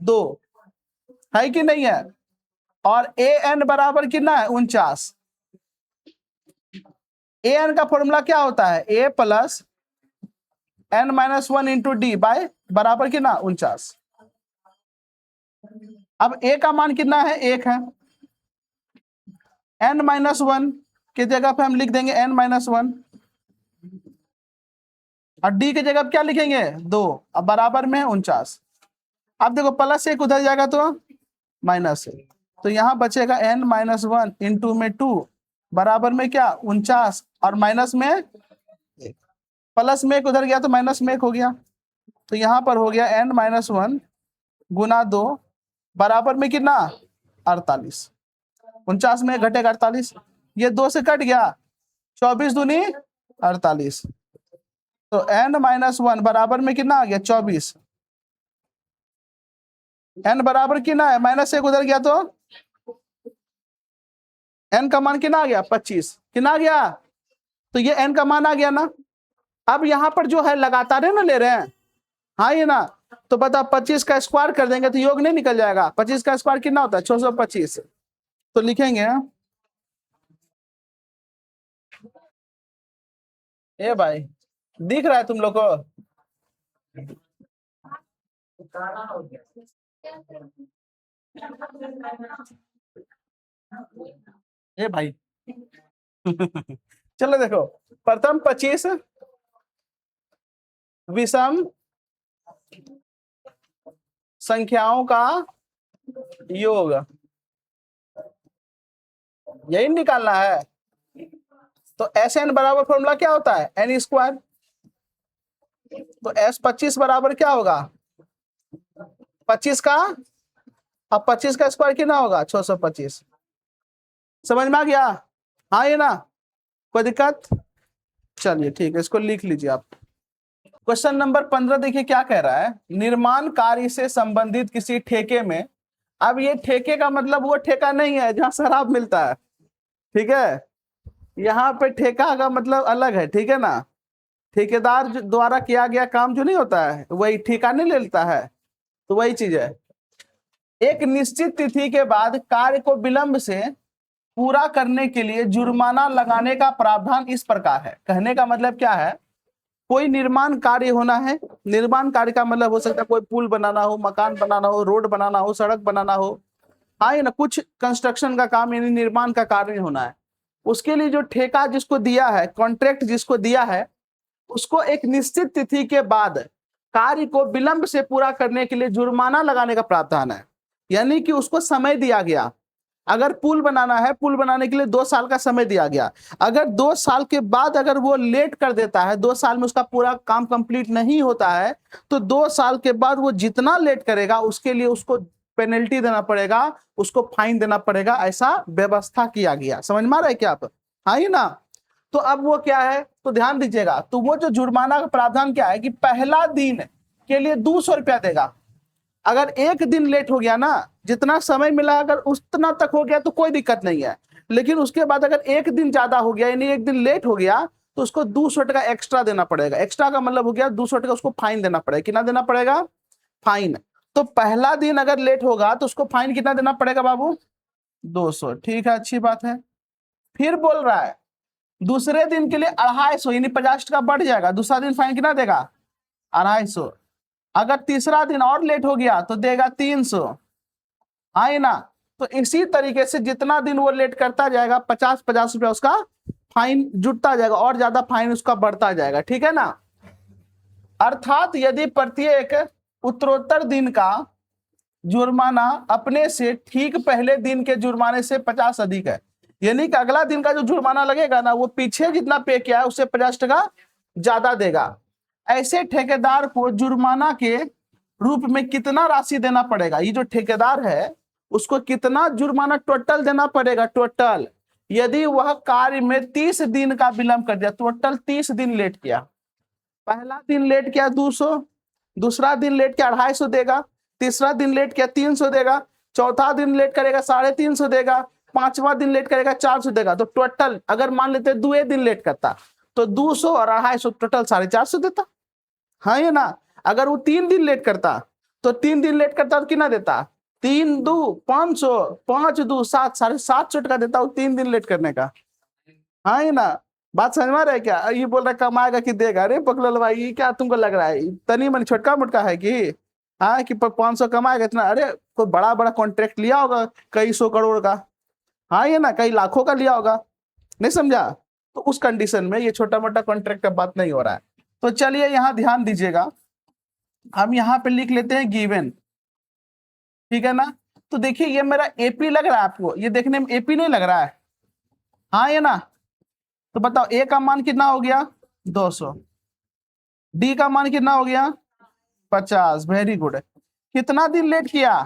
2 है कि नहीं है, और an बराबर कितना है 49। an का फॉर्मूला क्या होता है a plus n-1 into D by बराबर कितना 49। अब a का मान कितना है 1 है, n-1 की जगह पे हम लिख देंगे n-1, और d की जगह क्या लिखेंगे 2, अब बराबर में 49। अब देखो प्लस 1 उधर जाएगा तो माइनस 1, तो यहाँ बचेगा n-1 इंटू में 2 बराबर में क्या 49, और माइनस में 1, प्लस में 1 उधर गया तो माइनस में 1 हो गया, तो यहाँ पर हो गया n-1 गुना 2 बराबर में कितना 48। 49 में घटेगा 48, ये 2 से कट गया, 24 दूनी 48, तो n-1 बराबर में कितना आ गया 24, n बराबर कितना है, -1 उधर गया तो n का मान कितना आ गया 25, कितना आ गया, तो ये n का मान आ गया ना। अब यहाँ पर जो है लगातार है ना ले रहे हैं, हाँ ये ना, तो बता 25 का स्क्वायर कर देंगे तो योग नहीं निकल जाएगा, 25 का स्क्वायर कितना होता है 625, तो लिखेंगे ए भाई दिख रहा है तुम लोग को, ए भाई चलो देखो, प्रथम 25 विषम संख्याओं का योग, यही निकालना है। तो एस एन बराबर फॉर्मूला क्या होता है एन स्क्वायर, तो एस 25 बराबर क्या होगा 25 का, अब 25 का स्क्वायर कितना होगा 625, समझ में आ गया, हाँ ये ना, कोई दिक्कत, चलिए ठीक है, इसको लिख लीजिए आप। क्वेश्चन नंबर 15 देखिए क्या कह रहा है, निर्माण कार्य से संबंधित किसी ठेके में, अब ये ठेके का मतलब वो ठेका नहीं है जहां शराब मिलता है, ठीक है, यहाँ पे ठेका का मतलब अलग है, ठीक है ना, ठेकेदार द्वारा किया गया काम जो नहीं होता है वही ठेका नहीं लेता है, तो वही चीज है। एक निश्चित तिथि के बाद कार्य को विलंब से पूरा करने के लिए जुर्माना लगाने का प्रावधान इस प्रकार है। कहने का मतलब क्या है, कोई निर्माण कार्य होना है, निर्माण कार्य का मतलब हो सकता है कोई पुल बनाना हो, मकान बनाना हो, रोड बनाना हो, सड़क बनाना हो, हाँ ना, कुछ कंस्ट्रक्शन का काम यानी निर्माण का कार्य होना है, उसके लिए जो ठेका जिसको दिया है, कॉन्ट्रैक्ट जिसको दिया है, उसको एक निश्चित तिथि के बाद कार्य को विलंब से पूरा करने के लिए जुर्माना लगाने का प्रावधान है, यानी कि उसको समय दिया गया। अगर पुल बनाना है, पुल बनाने के लिए 2 साल का समय दिया गया, अगर 2 साल के बाद अगर वो लेट कर देता है, 2 साल में उसका पूरा काम कंप्लीट नहीं होता है, तो 2 साल के बाद वो जितना लेट करेगा उसके लिए उसको पेनल्टी देना पड़ेगा, उसको फाइन देना पड़ेगा, ऐसा व्यवस्था किया गया। समझ में आ रहा है क्या आप, हाँ ही ना। तो अब वो क्या है, तो ध्यान दीजिएगा, तो वो जो जुर्माना का प्रावधान क्या है कि पहला दिन के लिए 200 रुपया देगा, अगर एक दिन लेट हो गया ना, जितना समय मिला अगर उतना तक हो गया तो कोई दिक्कत नहीं है, लेकिन उसके बाद अगर एक दिन ज्यादा हो गया यानी एक दिन लेट हो गया तो उसको 200 टका एक्स्ट्रा देना पड़ेगा। एक्स्ट्रा का मतलब हो गया 200 टका उसको फाइन देना पड़ेगा। कितना देना पड़ेगा, फाइन। तो पहला दिन अगर लेट होगा तो उसको फाइन कितना देना पड़ेगा बाबू, 200। ठीक है, अच्छी बात है। फिर बोल रहा है दूसरे दिन के लिए 250 यानी 50 टका बढ़ जाएगा, दूसरा दिन फाइन कितना देगा 250। अगर तीसरा दिन और लेट हो गया तो देगा 300, आए ना। तो इसी तरीके से जितना दिन वो लेट करता जाएगा 50-50 रुपया उसका फाइन जुटता जाएगा और ज्यादा फाइन उसका बढ़ता जाएगा, ठीक है ना। अर्थात यदि प्रत्येक उत्तरोत्तर दिन का जुर्माना अपने से ठीक पहले दिन के जुर्माने से 50 अधिक है, यानी कि अगला दिन का जो जुर्माना लगेगा ना वो पीछे जितना पे किया है उससे 50 टका ज्यादा देगा। ऐसे ठेकेदार को जुर्माना के रूप में कितना राशि देना पड़ेगा, ये जो ठेकेदार है उसको कितना जुर्माना टोटल देना पड़ेगा, टोटल, यदि वह कार्य में 30 दिन का विलंब कर दिया, टोटल 30 दिन लेट किया। पहला दिन लेट किया 200, दूसरा दिन लेट किया 250 देगा, तीसरा दिन लेट किया 300 देगा, चौथा दिन लेट करेगा 350 देगा, पांचवा दिन लेट करेगा 400 देगा। तो टोटल अगर मान लेते 2 दिन लेट करता तो 200 और 250 टोटल 450 देता, हाँ ये ना। अगर वो 3 दिन लेट करता तो 3 दिन लेट करता तो कितना देता, 3 2 500, 5 2 7, 750 टका देता वो 3 दिन लेट करने का, हाँ ये ना। बात समझ में आ रहा है क्या, ये बोल रहा है कमाएगा कि देगा, अरे पकड़ल भाई ये क्या तुमको लग रहा है तनी मन छोटका मोटका है कि, हाँ कि 500 कमाएगा इतना, अरे कोई बड़ा बड़ा कॉन्ट्रैक्ट लिया होगा कई 100 करोड़ का, हाँ ये ना, कई लाखों का लिया होगा, नहीं समझा। तो उस कंडीशन में ये छोटा मोटा कॉन्ट्रैक्ट का बात नहीं हो रहा है। तो चलिए यहाँ ध्यान दीजिएगा, हम यहाँ पे लिख लेते हैं गिवन, ठीक है ना। तो देखिए ये मेरा एपी लग रहा है आपको, ये देखने में एपी नहीं लग रहा है, हाँ ये ना। तो बताओ ए का मान कितना हो गया 200, डी का मान कितना हो गया 50, वेरी गुड। कितना दिन लेट किया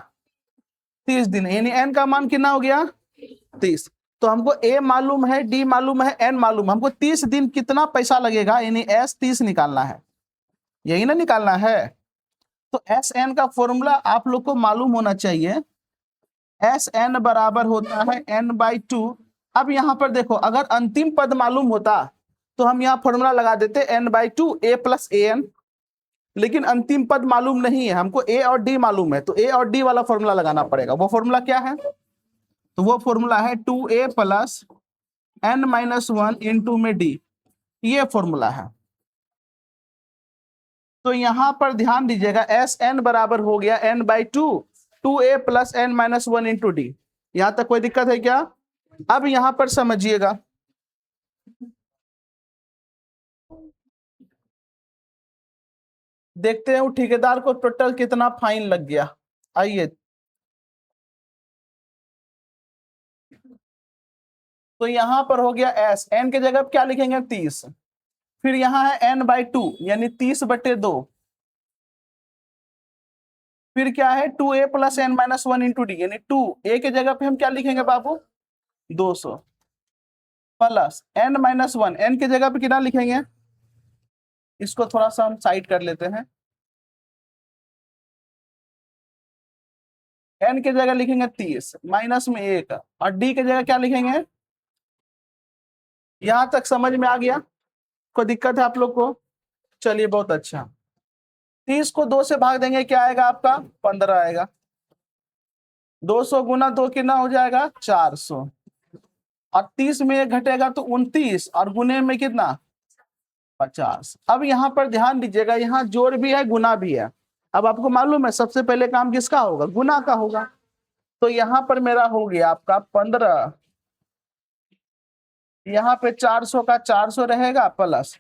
30 दिन, यानी एन का मान कितना हो गया 30। तो हमको ए मालूम है, डी मालूम है, एन मालूम है, हमको 30 दिन कितना पैसा लगेगा यानी एस 30 निकालना है, यही ना निकालना है। तो एस एन का फॉर्मूला आप लोग को मालूम होना चाहिए, एस एन बराबर होता है n/2। अब यहाँ पर देखो, अगर अंतिम पद मालूम होता तो हम यहाँ फॉर्मूला लगा देते n/2 a plus A N, लेकिन अंतिम पद मालूम नहीं है, हमको ए और डी मालूम है, तो ए और डी वाला फॉर्मूला लगाना पड़ेगा। वो फॉर्मूला क्या है? तो वो फॉर्मूला है 2a प्लस n-1 इंटू में डी, ये फॉर्मूला है। तो यहां पर ध्यान दीजिएगा, एस एन बराबर हो गया n/2 2a plus n-1 into D. यहां तक कोई दिक्कत है क्या? अब यहां पर समझिएगा, देखते हैं वो ठेकेदार को टोटल कितना फाइन लग गया। आइए, तो यहां पर हो गया एस, एन के जगह क्या लिखेंगे 30, फिर यहां है n/2 यानी 30/2, फिर क्या है 2a plus n-1 into D यानी 2a के जगह पे हम क्या लिखेंगे बाबू 200 प्लस n-1, n के जगह पे कितना लिखेंगे, इसको थोड़ा सा हम साइड कर लेते हैं, n के जगह लिखेंगे 30 माइनस में 1 और d के जगह क्या लिखेंगे। यहां तक समझ में आ गया? कोई दिक्कत है आप लोग को? चलिए बहुत अच्छा। 30 को 2 से भाग देंगे, क्या आएगा आपका 15 आएगा। 200 गुना 2 कितना हो जाएगा 400, और 30 में 1 घटेगा तो 29, और गुने में कितना 50। अब यहाँ पर ध्यान दीजिएगा, यहाँ जोड़ भी है गुना भी है। अब आपको मालूम है सबसे पहले काम किसका होगा, गुना का होगा। तो यहाँ पर मेरा हो गया आपका 15, यहाँ पे 400 का 400 रहेगा प्लस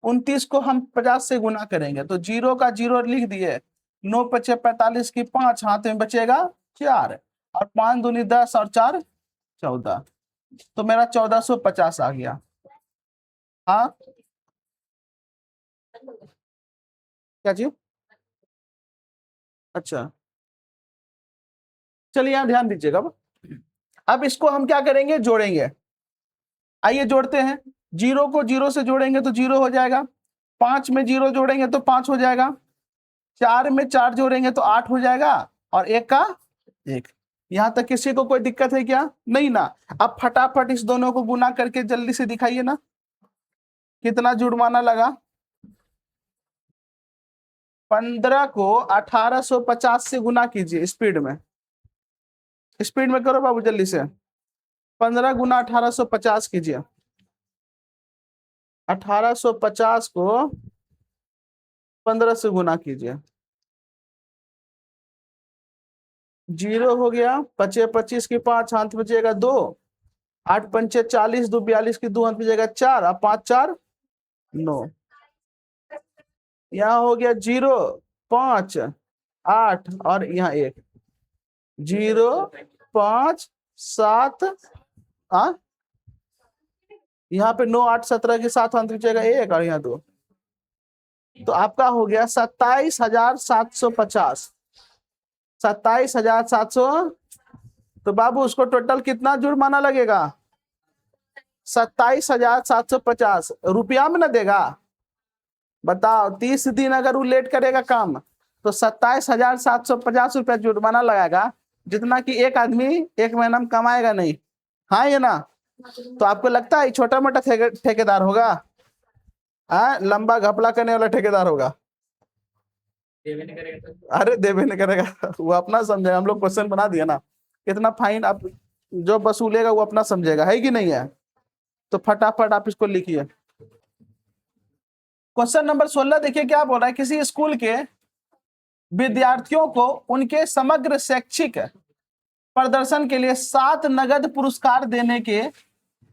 29 को हम 50 से गुना करेंगे तो 0 का 0 लिख दिए, 9 पचे 45 की 5 हाथ में बचेगा 4, और 5 दूनी 10 और 4 14, तो मेरा 1450 आ गया। हाँ क्या जी? अच्छा चलिए यहाँ ध्यान दीजिएगा। अब इसको हम क्या करेंगे, जोड़ेंगे। आइए जोड़ते हैं, 0 को 0 से जोड़ेंगे तो 0 हो जाएगा, 5 में 0 जोड़ेंगे तो 5 हो जाएगा, 4 में 4 जोड़ेंगे तो 8 हो जाएगा, और 1 का 1। यहां तक किसी को कोई दिक्कत है क्या? नहीं ना। अब फटाफट इस दोनों को गुना करके जल्दी से दिखाइए ना, कितना जुर्माना लगा। 15 को 1850 से गुना कीजिए, स्पीड में, स्पीड में करो बाबू जल्दी से। 15 गुना 1850 कीजिए, 1850 को 15 से गुना कीजिए, 0 हो गया, पचे 25 की 5 हाथ बचेगा 2, 8 पंचे 40, 2 42 की 2 हाथ बचेगा 4, और 5 4 9। यहाँ हो गया 0 5 8 और यहाँ 1, 0 5 7 यहाँ पे 9 8 17 के 7 हाथ बचेगा 1 और यहाँ 2, तो आपका हो गया 27,750, 27,700। तो बाबू उसको टोटल कितना जुर्माना लगेगा, 27,750 रुपया में ना देगा। बताओ 30 दिन अगर वो लेट करेगा काम तो 27,750 रुपया जुर्माना लगाएगा, जितना कि एक आदमी एक महीना में कमाएगा नहीं। हाँ ये ना। तो आपको लगता है छोटा मोटा ठेकेदार होगा? हाँ, लंबा घपला करने वाला ठेकेदार होगा? अरे देवे नहीं करेगा, वो अपना समझेगा। हम लोग क्वेश्चन बना दिया ना, कितना फाइन आप जो वसूलेगा वो अपना समझेगा, है कि नहीं है? तो फटाफट आप इसको लिखिए। क्वेश्चन नंबर 16 देखिए क्या बोल रहा है, किसी स्कूल के विद्यार्थियों को उनके समग्र शैक्षिक प्रदर्शन के लिए 7 नगद पुरस्कार देने के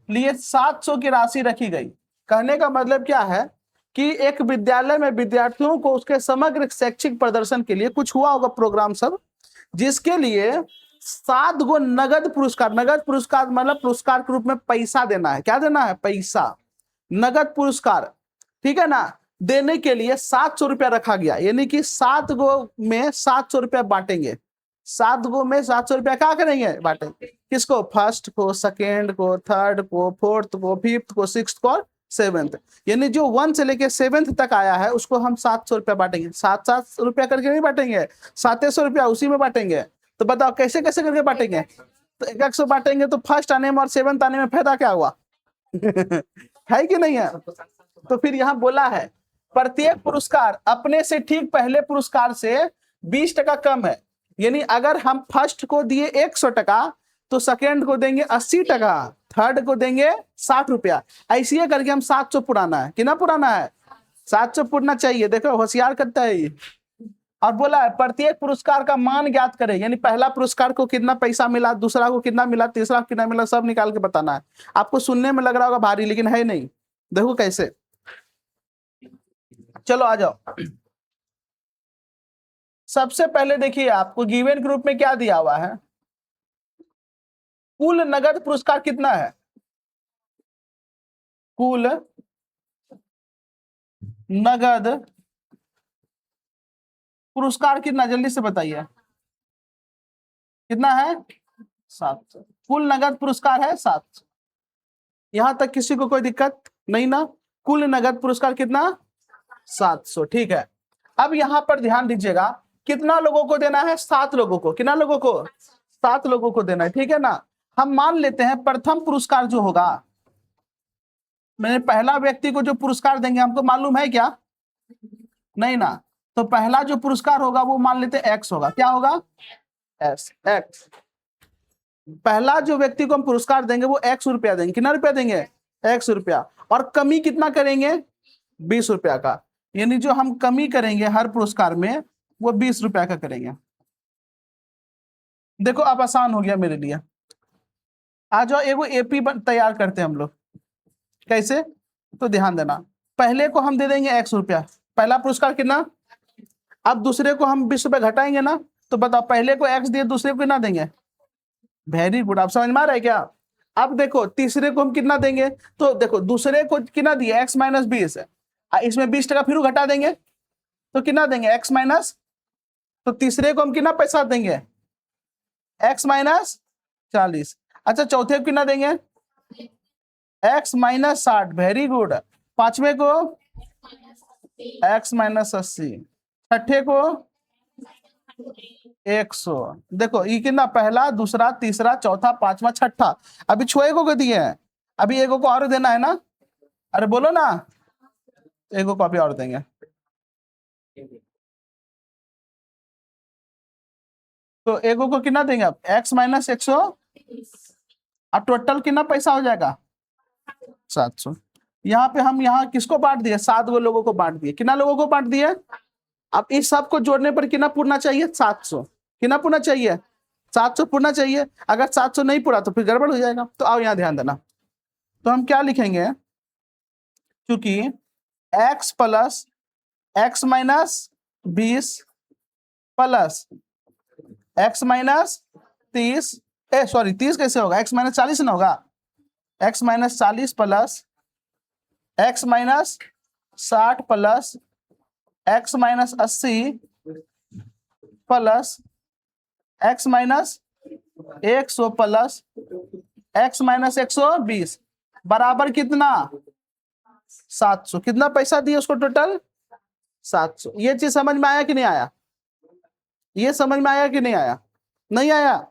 लिए 700 की राशि रखी गई। कहने का मतलब क्या है कि एक विद्यालय में विद्यार्थियों को उसके समग्र शैक्षिक प्रदर्शन के लिए कुछ हुआ होगा प्रोग्राम सब, जिसके लिए 7 गो नगद पुरस्कार, नगद पुरस्कार मतलब पुरस्कार के रूप में पैसा देना है। क्या देना है? पैसा, नगद पुरस्कार, ठीक है ना, देने के लिए 700 रुपया रखा गया। यानी कि 7 गो में 700 रुपया बांटेंगे, 7 गो में 700 रुपया क्या करेंगे, बांटेंगे। किसको? फर्स्ट को, सेकेंड को, थर्ड को, फोर्थ को, फिफ्थ को, सिक्स्थ को और सेवेंथ। यानी जो 1 से लेके 7th तक आया है उसको हम 700 रुपया बांटेंगे। 700 रुपया करके नहीं बांटेंगे, 700 रुपया उसी में बांटेंगे। तो बताओ कैसे कैसे करके बांटेंगे? तो 100 बांटेंगे तो फर्स्ट आने में और 7th आने में फायदा क्या हुआ? है कि नहीं है? तो फिर यहाँ बोला है प्रत्येक पुरस्कार अपने से ठीक पहले पुरस्कार से 20% कम है। यानी अगर हम फर्स्ट को दिए 100 तो सेकेंड को देंगे 80, थर्ड को देंगे 60 रुपया। ऐसे करके हम 700 पुराना है। कितना पुराना है? 700 पुरना चाहिए। देखो होशियार करता है ये। और बोला है प्रत्येक पुरस्कार का मान ज्ञात करें। यानी पहला पुरस्कार को कितना पैसा मिला, दूसरा को कितना मिला, तीसरा को कितना मिला, सब निकाल के बताना है। आपको सुनने में लग रहा होगा भारी, लेकिन है नहीं। देखो कैसे। चलो आ जाओ। सबसे पहले देखिए आपको गिवन ग्रुप में क्या दिया हुआ है। कुल नगद पुरस्कार कितना है? कुल नगद पुरस्कार कितना? जल्दी से बताइए कितना है? 700। कुल नगद पुरस्कार है 700। यहां तक किसी को कोई दिक्कत नहीं ना? कुल नगद पुरस्कार कितना? 700। ठीक है। अब यहां पर ध्यान दीजिएगा कितना लोगों को देना है? 7 लोगों को। कितना लोगों को? 7 लोगों को देना है। ठीक है ना? हम मान लेते हैं प्रथम पुरस्कार जो होगा, मैंने पहला व्यक्ति को जो पुरस्कार देंगे हमको मालूम है क्या? नहीं ना। तो पहला जो पुरस्कार होगा वो मान लेते हैं एक्स होगा। क्या होगा? एक्स। पहला जो व्यक्ति को हम पुरस्कार देंगे वो 100 रुपया देंगे। कितना रुपया देंगे? 100 रुपया। और कमी कितना करेंगे? 20 रुपया का। यानी जो हम कमी करेंगे हर पुरस्कार में वो 20 रुपया का करेंगे। देखो अब आसान हो गया मेरे लिए। आ जाओ एगो एपी तैयार करते हैं हम लोग। कैसे? तो ध्यान देना, पहले को हम दे देंगे 100 रुपया। पहला पुरस्कार कितना? अब दूसरे को हम 20 रुपया घटाएंगे ना। तो बताओ पहले को एक्स दिए, दूसरे को कितना देंगे? Very good. आप समझ में आ रहा है क्या? अब देखो तीसरे को हम कितना देंगे? तो देखो दूसरे को कितना दिया? एक्स माइनस 20 है। इसमें 20% फिर घटा देंगे तो कितना देंगे? X minus. तो तीसरे को हम कितना पैसा देंगे? X minus 40। अच्छा चौथे को कितना देंगे? X minus 60। Very good. पांचवे को एक्स माइनस 80। छठे को 100। देखो ये कितना? पहला, दूसरा, तीसरा, चौथा, पांचवा, छठा। अभी 6 को दिए हैं, अभी एगो को और देना है ना? अरे बोलो ना, एगो को अभी और देंगे। तो एगो को कितना देंगे? अब एक्स माइनस 100 और टोटल कितना पैसा हो जाएगा? 700। यहाँ पे हम यहाँ किसको बांट दिए? 7 गो लोगों को बांट दिए। कितना लोगों को बांट दिए? अब इस सब को जोड़ने पर कितना पूर्णा चाहिए? 700। कितना पूर्णा चाहिए? 700 पूर्णा चाहिए। अगर 700 नहीं पूरा तो फिर गड़बड़ हो जाएगा। तो आओ यहाँ ध्यान देना। तो हम क्या लिखेंगे? क्योंकि x plus x minus 20 plus x minus 30, sorry 30 कैसे होगा? एक्स माइनस 40 ना होगा? X minus 40 plus x minus 60 plus x minus 80 plus x minus 100 plus x minus 120 बराबर कितना? 700। कितना पैसा दिए उसको टोटल? 700। ये चीज समझ में आया कि नहीं आया? ये समझ में आया कि नहीं आया? नहीं आया।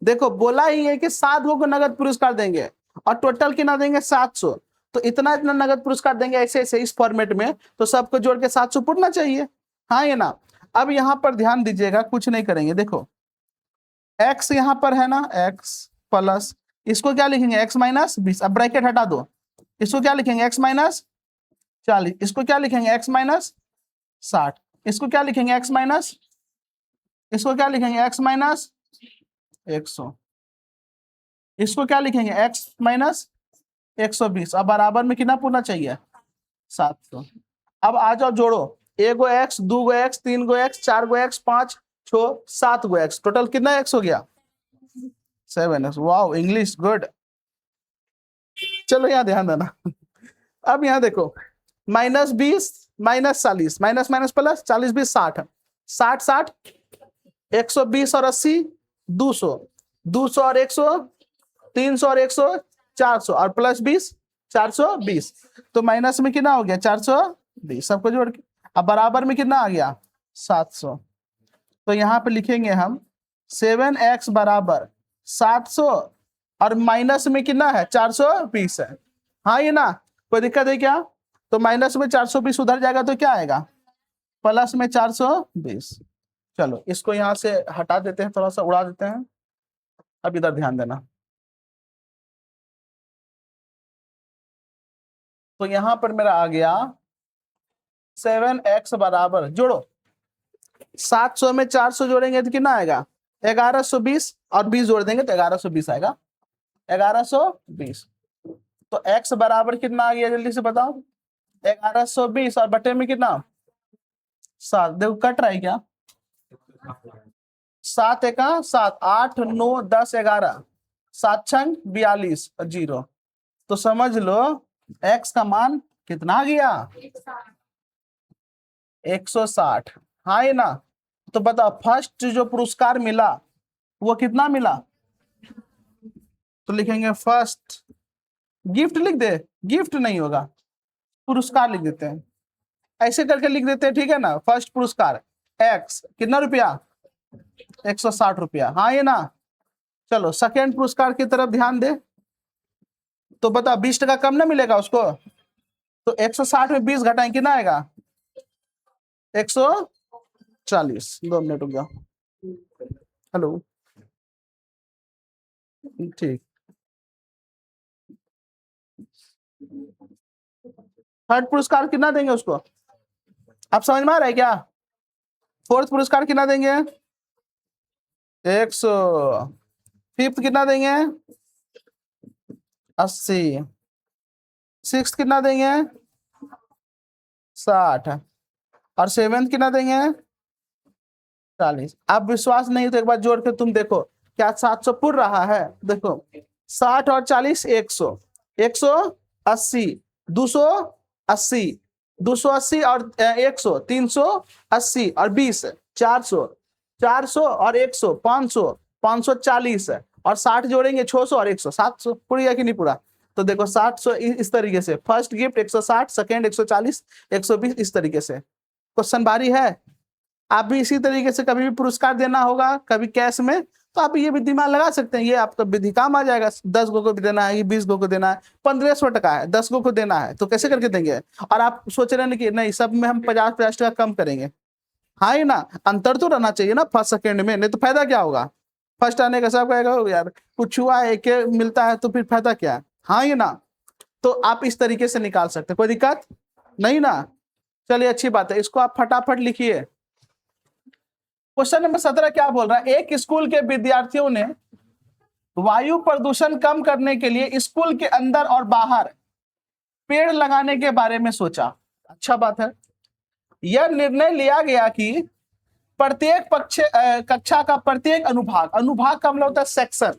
देखो बोला ही है कि 7 लोगों को नगद पुरस्कार देंगे और टोटल कितना देंगे? 700। तो इतना इतना नगद पुरस्कार देंगे ऐसे ऐसे इस फॉर्मेट में, तो सबको जोड़ के 700 पूरना चाहिए। हाँ ये ना। अब यहां पर ध्यान दीजिएगा, कुछ नहीं करेंगे। देखो x यहां पर है ना, x प्लस इसको क्या लिखेंगे? x minus 20। अब ब्रैकेट हटा दो। इसको क्या लिखेंगे? x minus 40। इसको क्या लिखेंगे? x minus 60। इसको क्या लिखेंगे? x माइनस, इसको क्या लिखेंगे? x minus 100। इसको क्या लिखेंगे? x minus 120। अब बराबर में कितना पूर्णा चाहिए? 700। अब आ जाओ जोड़ो, एगो x, 2 गो x, 3 गो x, 4 गो x, 5, 6, 7 गो x। टोटल कितना x हो गया? 7x। Wow English good. चलो यहाँ ध्यान देना। अब यहाँ देखो minus 20 minus 40 minus minus plus 40 20 60 60 60 120 और 80 200 200 और 100 300 और 100 400 और प्लस 20 420। तो माइनस में कितना हो गया 420 सबको जोड़ के। अब बराबर में कितना आ गया 700। तो यहाँ पे लिखेंगे हम 7x बराबर 700 और माइनस में कितना है 420 है। हाँ ये ना, कोई दिक्कत है क्या? तो माइनस में 420 उधर जाएगा तो क्या आएगा प्लस में 420। चलो इसको यहाँ से हटा देते हैं, थोड़ा सा उड़ा देते हैं। अब इधर ध्यान देना। तो यहाँ पर मेरा आ गया 7x बराबर, जोड़ो 700 में 400 जोड़ेंगे तो कितना आएगा 1120 और 20 जोड़ देंगे तो 1120 आएगा 1120। तो x बराबर कितना आ गया जल्दी से बताओ 1120 और बटे में कितना 7। देखो कट रहा है क्या 7 एका 7 8 9 10 11 7 छंग 42 और 0। तो समझ लो x का मान कितना आ गया 160। हाँ ये ना। तो बताओ फर्स्ट जो पुरस्कार मिला वो कितना मिला? तो लिखेंगे फर्स्ट, गिफ्ट लिख दे, गिफ्ट नहीं होगा पुरस्कार लिख देते हैं, ऐसे करके लिख देते हैं, ठीक है ना। फर्स्ट पुरस्कार x कितना रुपया 160 रुपया। हाँ ये ना। चलो सेकेंड पुरस्कार की तरफ ध्यान दे। तो बता 20 टका कम ना मिलेगा उसको, तो 160 में 20 घटाएं कितना आएगा 140। 2 मिनट रुक जाओ। हेलो ठीक। थर्ड पुरस्कार कितना देंगे उसको, आप समझ में आ रहा है क्या? फोर्थ पुरस्कार कितना देंगे 100। फिफ्थ कितना देंगे 80। सिक्स्थ कितना देंगे 60 और सेवेंथ कितना देंगे 40। आप विश्वास नहीं तो एक बार जोड़ के तुम देखो क्या 700 पुर रहा है। देखो 60 और 40 100 180 280 280 और 100 380 और 20 400 400 और 100 500 540 और 60 जोड़ेंगे 600 और 100 700। पूरी है कि नहीं पूरा? तो देखो 700 इस तरीके से, फर्स्ट गिफ्ट 160, सेकेंड 140 120 इस तरीके से। क्वेश्चन भारी है। आप भी इसी तरीके से कभी भी पुरस्कार देना होगा कभी कैश में तो आप ये भी दिमाग लगा सकते हैं, ये आपका विधि काम आ जाएगा। 10 गो को भी देना है, ये 20 गो को देना है, 1500 टका है, 10 गो को देना है तो कैसे करके देंगे? और आप सोच रहे हैं कि नहीं सब में हम 50 टका कम करेंगे। हाँ ही ना, अंतर तो रहना चाहिए ना फर्स्ट सेकेंड में, नहीं तो फायदा क्या होगा? फर्स्ट आने का सब कहेगा यार कुछ हुआ है के मिलता है तो फिर फायदा क्या है? हाँ ही ना। तो आप इस तरीके से निकाल सकते, कोई दिक्कत नहीं ना। चलिए अच्छी बात है, इसको आप फटाफट लिखिए। क्वेश्चन नंबर 17 क्या बोल रहा है, एक स्कूल के विद्यार्थियों ने वायु प्रदूषण कम करने के लिए स्कूल के अंदर और बाहर पेड़ लगाने के बारे में सोचा। अच्छा बात है। यह निर्णय लिया गया कि प्रत्येक कक्षा का प्रत्येक अनुभाग, अनुभाग का मतलब होता है सेक्शन।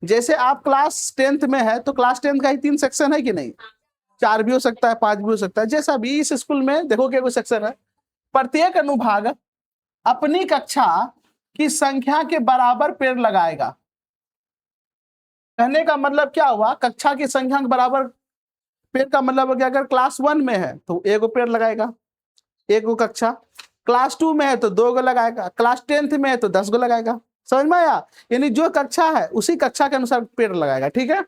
जैसे आप क्लास 10th में है तो क्लास 10 का ही 3 सेक्शन है कि नहीं, 4 भी हो सकता है 5 भी हो सकता है, जैसा भी इस स्कूल में देखोगे वो सेक्शन है। प्रत्येक अनुभाग अपनी कक्षा की संख्या के बराबर पेड़ लगाएगा। कहने का मतलब क्या हुआ, कक्षा की संख्या के बराबर पेड़ का मतलब हो गया अगर क्लास 1 में है तो 1 पेड़ लगाएगा 1 गो कक्षा, क्लास 2 में है तो 2 गो लगाएगा, क्लास 10th में है तो 10 गो लगाएगा। समझ में आया? यानी जो कक्षा है उसी कक्षा के अनुसार पेड़ लगाएगा। ठीक है,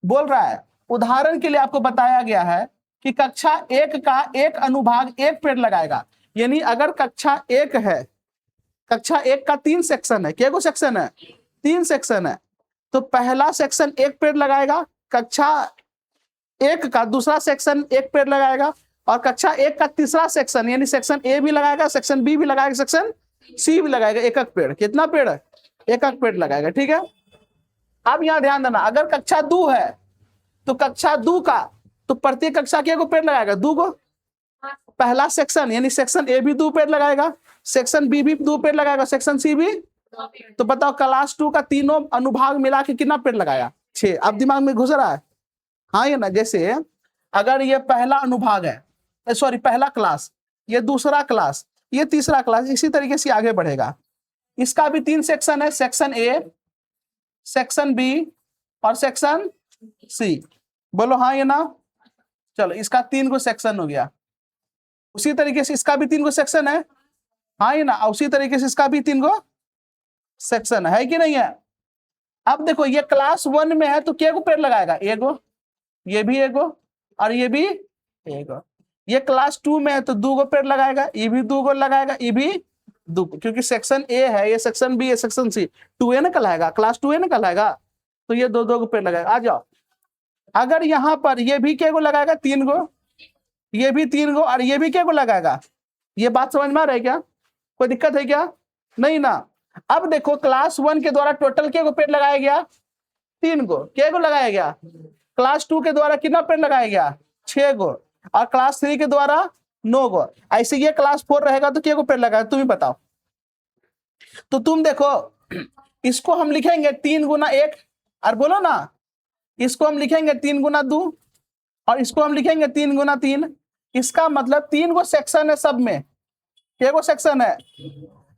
बोल रहा है उदाहरण के लिए आपको बताया गया है कि कक्षा 1 का एक अनुभाग 1 पेड़ लगाएगा। यानी अगर कक्षा 1 है, कक्षा 1 का 3 सेक्शन है, क्या सेक्शन है 3 सेक्शन है, तो पहला सेक्शन 1 पेड़ लगाएगा, कक्षा 1 का दूसरा सेक्शन 1 पेड़ लगाएगा और कक्षा 1 का तीसरा सेक्शन यानी सेक्शन ए भी लगाएगा, सेक्शन बी भी लगाएगा, सेक्शन सी भी लगाएगा। 1 पेड़, कितना पेड़ है 1 पेड़ लगाएगा। ठीक है, अब यहां ध्यान देना, अगर कक्षा 2 है तो कक्षा 2 का तो प्रत्येक कक्षा के 1 पेड़ लगाएगा 2 गो, पहला सेक्शन यानी सेक्शन ए भी 2 पेड़ लगाएगा, सेक्शन बी भी 2 पेड़ लगाएगा, सेक्शन सी भी। तो बताओ क्लास 2 का तीनों अनुभाग मिला के कितना पेड़ लगाया 6। अब दिमाग में घुस रहा है? हाँ ये ना, जैसे अगर ये पहला अनुभाग है, सॉरी पहला क्लास, ये दूसरा क्लास, ये तीसरा क्लास, इसी तरीके से आगे बढ़ेगा। इसका भी 3 सेक्शन है, सेक्शन ए, सेक्शन बी और सेक्शन सी। बोलो हाँ या ना। चलो इसका 3 गो सेक्शन हो गया, उसी तरीके से इसका भी 3 गो सेक्शन है, हाँ या ना। उसी तरीके से इसका भी 3 गो सेक्शन है कि नहीं है। अब देखो ये क्लास 1 में है तो क्या को पेड़ लगाएगा, एगो, ये भी एगो और ये भी एगो। ये क्लास 2 में है तो 2 गो पेड़ लगाएगा, ये भी 2 गो लगाएगा, ये भी 2, क्योंकि सेक्शन ए है, ये सेक्शन बी है, सेक्शन सी 2a ना कहलाएगा, क्लास 2a ना कहलाएगा, तो ये 2 गो पेड़ लगाएगा। आ जाओ, अगर यहाँ पर ये भी क्या को लगाएगा, 3 गो, ये भी 3 गो और ये भी क्या को लगाएगा। ये बात समझ में आ रहा है क्या, कोई दिक्कत है क्या, नहीं ना। अब देखो क्लास 1 के द्वारा टोटल क्या को पेड़ लगाया गया, 3 गो, क्या को लगाया गया। क्लास 2 के द्वारा कितना पेड़ लगाया गया, 6 गो, और क्लास 3 के द्वारा 9 गो। ऐसे ये क्लास 4 रहेगा तो क्या को पेड़ लगाया, तुम ही बताओ। तो तुम देखो इसको हम लिखेंगे 3 गुना 1, और बोलो ना, इसको हम लिखेंगे 3 गुना 2, और इसको हम लिखेंगे 3 गुना 3। इसका मतलब 3 गो सेक्शन है सब में, क्या गो सेक्शन है।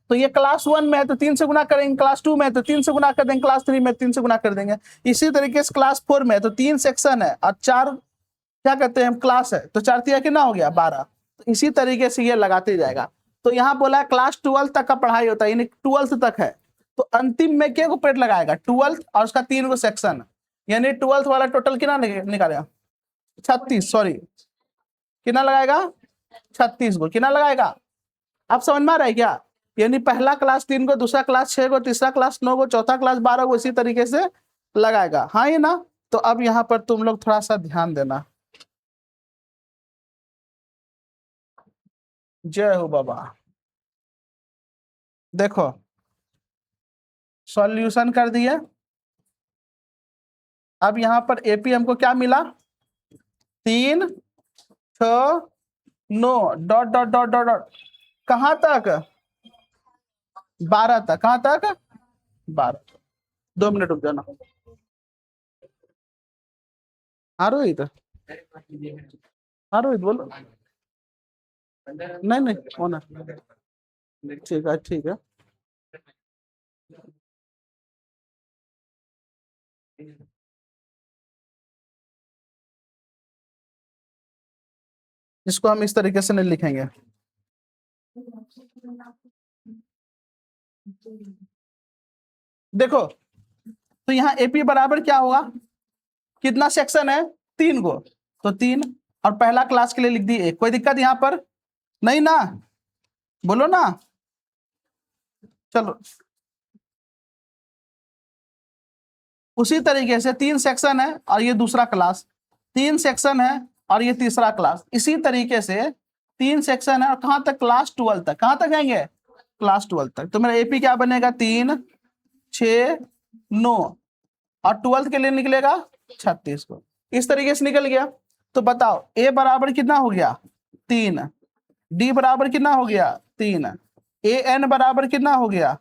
तो ये क्लास 1 में है तो 3 से गुना करेंगे, क्लास 2 में है तो 3 से गुना कर देंगे, क्लास 3 में 3 से गुना कर देंगे। इसी तरीके से क्लास 4 में है तो 3 सेक्शन है और 4 क्या कहते हैं क्लास है, तो 4 तिया कितना हो गया 12। तो इसी तरीके से ये लगाते जाएगा। तो यहाँ बोला है क्लास 12 तक का पढ़ाई होता है, यानी 12th तक है, तो अंतिम में क्या को पेड़ लगाएगा, 12th और उसका 3 गो सेक्शन, यानी 12th वाला टोटल कितना निकालेगा, 36, सॉरी कितना लगाएगा, 36 गो कितना लगाएगा। आप समझ में आ रहा है क्या, यानी पहला क्लास 3 गो, दूसरा क्लास 6 गो, तीसरा क्लास 9 गो, चौथा क्लास 12 गो, इसी तरीके से लगाएगा, हाँ ये ना। तो अब यहाँ पर तुम लोग थोड़ा सा ध्यान देना। जय हो बाबा। देखो सॉल्यूशन कर दिया। अब यहाँ पर एपी हमको क्या मिला, 3, 6, 9 dot dot dot dot dot कहाँ तक, 12 तक, कहाँ तक 12। 2 मिनट रुक जाना। हाँ रोहित, हाँ रोहित बोलो। नहीं नहीं होना, ठीक है ठीक है। इसको हम इस तरीके से नहीं लिखेंगे। देखो तो यहाँ एपी बराबर क्या होगा, कितना सेक्शन है, 3 गो, तो 3, और पहला क्लास के लिए लिख दी 1, कोई दिक्कत यहाँ पर नहीं ना, बोलो ना। चलो उसी तरीके से 3 सेक्शन है और ये दूसरा क्लास, 3 सेक्शन है और ये तीसरा क्लास, इसी तरीके से 3 सेक्शन है और कहाँ तक, क्लास 12 तक, कहाँ तक जाएंगे, क्लास 12 तक। तो मेरा एपी क्या बनेगा, 3, 6, 9 और 12th के लिए निकलेगा 36 को, इस तरीके से निकल गया। तो बताओ ए बराबर कितना हो गया, 3, डी बराबर कितना हो गया 3, ए एन बराबर कितना हो गया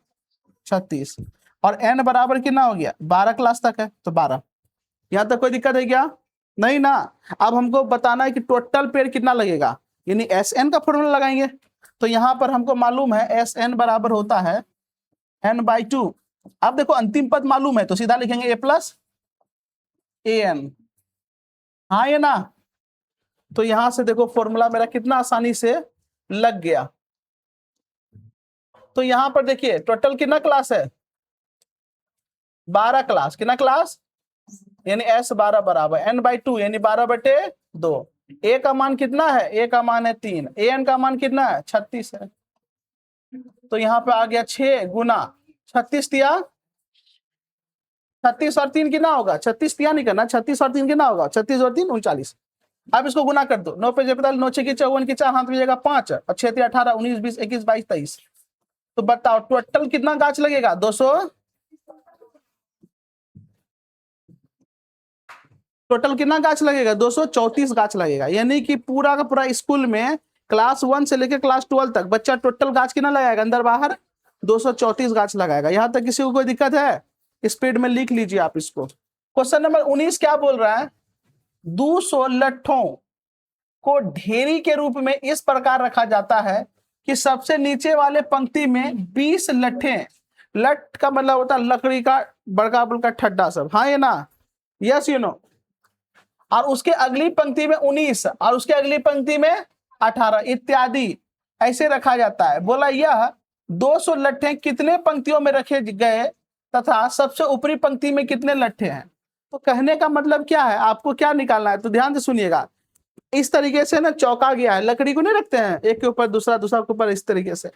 36, और एन बराबर कितना हो गया 12 क्लास तक है तो 12। यहाँ तक कोई दिक्कत है क्या, नहीं ना। अब हमको बताना है कि टोटल पेड़ कितना लगेगा, यानी एस एन का फॉर्मूला लगाएंगे। तो यहाँ पर हमको मालूम है एस एन बराबर होता है n/2। अब देखो अंतिम पद मालूम है तो सीधा लिखेंगे ए प्लस ए एन, हाँ ये ना। तो यहां से देखो फॉर्मूला मेरा कितना आसानी से लग गया। तो यहां पर देखिए टोटल कितना क्लास है, 12 क्लास, कितना क्लास, यानी S 12 बराबर n/2 यानी 12/2। ए का मान कितना है, ए का मान है 3, ए एन का मान कितना है 36 है। तो यहाँ पे आ गया 6 गुना 36 तिया 36 और 3 कितना होगा, 36 तिया नहीं करना, 36 और 3 कितना होगा, 36 और 3 39। अब इसको गुना कर दो, 9 पे 45, 9 6 की 54 की 4 हाथ में जाएगा 5 और 6 3 18 19 20 21 22 23। तो बताओ टोटल कितना गाछ लगेगा, 200, टोटल कितना गाछ लगेगा 234 गाछ लगेगा। यानी कि पूरा का पूरा स्कूल में क्लास 1 से लेकर क्लास 12 तक बच्चा टोटल गाछ कितना लगाएगा, अंदर बाहर 234 गाछ लगाएगा। यहाँ तक किसी को कोई दिक्कत है, स्पीड में लिख लीजिए आप इसको। क्वेश्चन नंबर 19 क्या बोल रहा है, 200 लट्ठों को ढेरी के रूप में इस प्रकार रखा जाता है कि सबसे नीचे वाले पंक्ति में 20 लट्ठे, लठ का मतलब होता है लकड़ी का बड़का बड़का ठड्डा सब, हाँ ये ना, यस यू नो। और उसके अगली पंक्ति में 19 और उसके अगली पंक्ति में 18 इत्यादि ऐसे रखा जाता है। बोला यह 200 लट्ठे कितने पंक्तियों में रखे गए तथा सबसे ऊपरी पंक्ति में कितने लट्ठे हैं। तो कहने का मतलब क्या है, आपको क्या निकालना है, तो ध्यान से सुनिएगा। इस तरीके से ना चौका गया है, लकड़ी को नहीं रखते हैं एक के ऊपर दूसरा, दूसरा के ऊपर, इस तरीके से।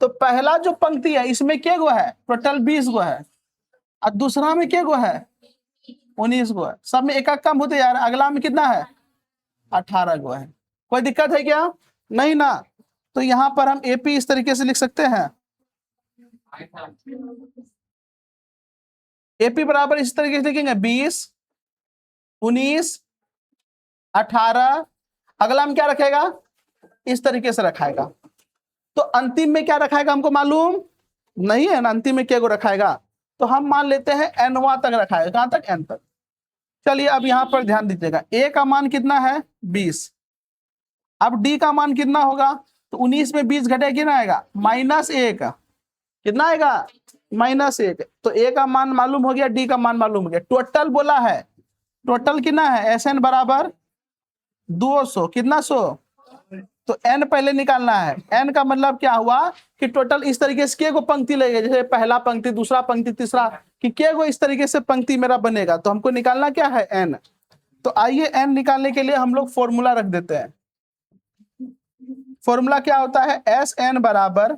तो पहला जो पंक्ति है इसमें क्या गो है, टोटल 20 गो है, और दूसरा में क्या गो है, 19 गो है। सब में एक कम होते यार, अगला में कितना है, 18 गो है। कोई दिक्कत है क्या, नहीं ना। तो यहाँ पर हम एपी इस तरीके से लिख सकते हैं, एपी बराबर इस तरीके से लिखेंगे 20 19 18, अगला में क्या रखेगा, इस तरीके से रखाएगा। तो अंतिम में क्या रखाएगा हमको मालूम नहीं है ना, अंतिम में क्या को रखाएगा। तो हम मान लेते हैं एनवा तक रखाएगा, कहां तक, एन तक। चलिए अब यहां पर ध्यान दीजिएगा, ए का मान कितना है 20, अब डी का मान कितना होगा, तो 19 में 20 घटे कितना आएगा, -1, कितना आएगा, -1। तो ए का मान मालूम हो गया, डी का मान मालूम हो गया। टोटल बोला है, टोटल कितना है, एस एन बराबर 200, कितना 100। तो एन पहले निकालना है, एन का मतलब क्या हुआ कि टोटल इस तरीके से के गो पंक्ति लगेगा, जैसे पहला पंक्ति, दूसरा पंक्ति, तीसरा, कि के गो इस तरीके से पंक्ति मेरा बनेगा। तो हमको निकालना क्या है, एन। तो आइए एन निकालने के लिए हम लोग फॉर्मूला रख देते हैं। फॉर्मूला क्या होता है, एस एन बराबर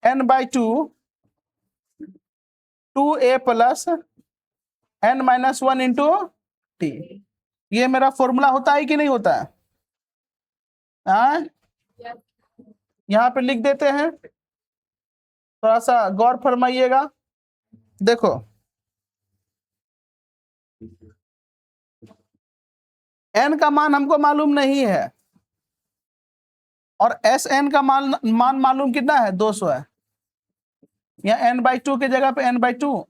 n/2 2a plus n-1 into T. ये मेरा फॉर्मूला होता है कि नहीं होता है, यहां पे लिख देते हैं, थोड़ा सा गौर फरमाइएगा। देखो n का मान हमको मालूम नहीं है, और एस एन का मान मालूम कितना है, 200 है। यहाँ n/2 के जगह पे n/2,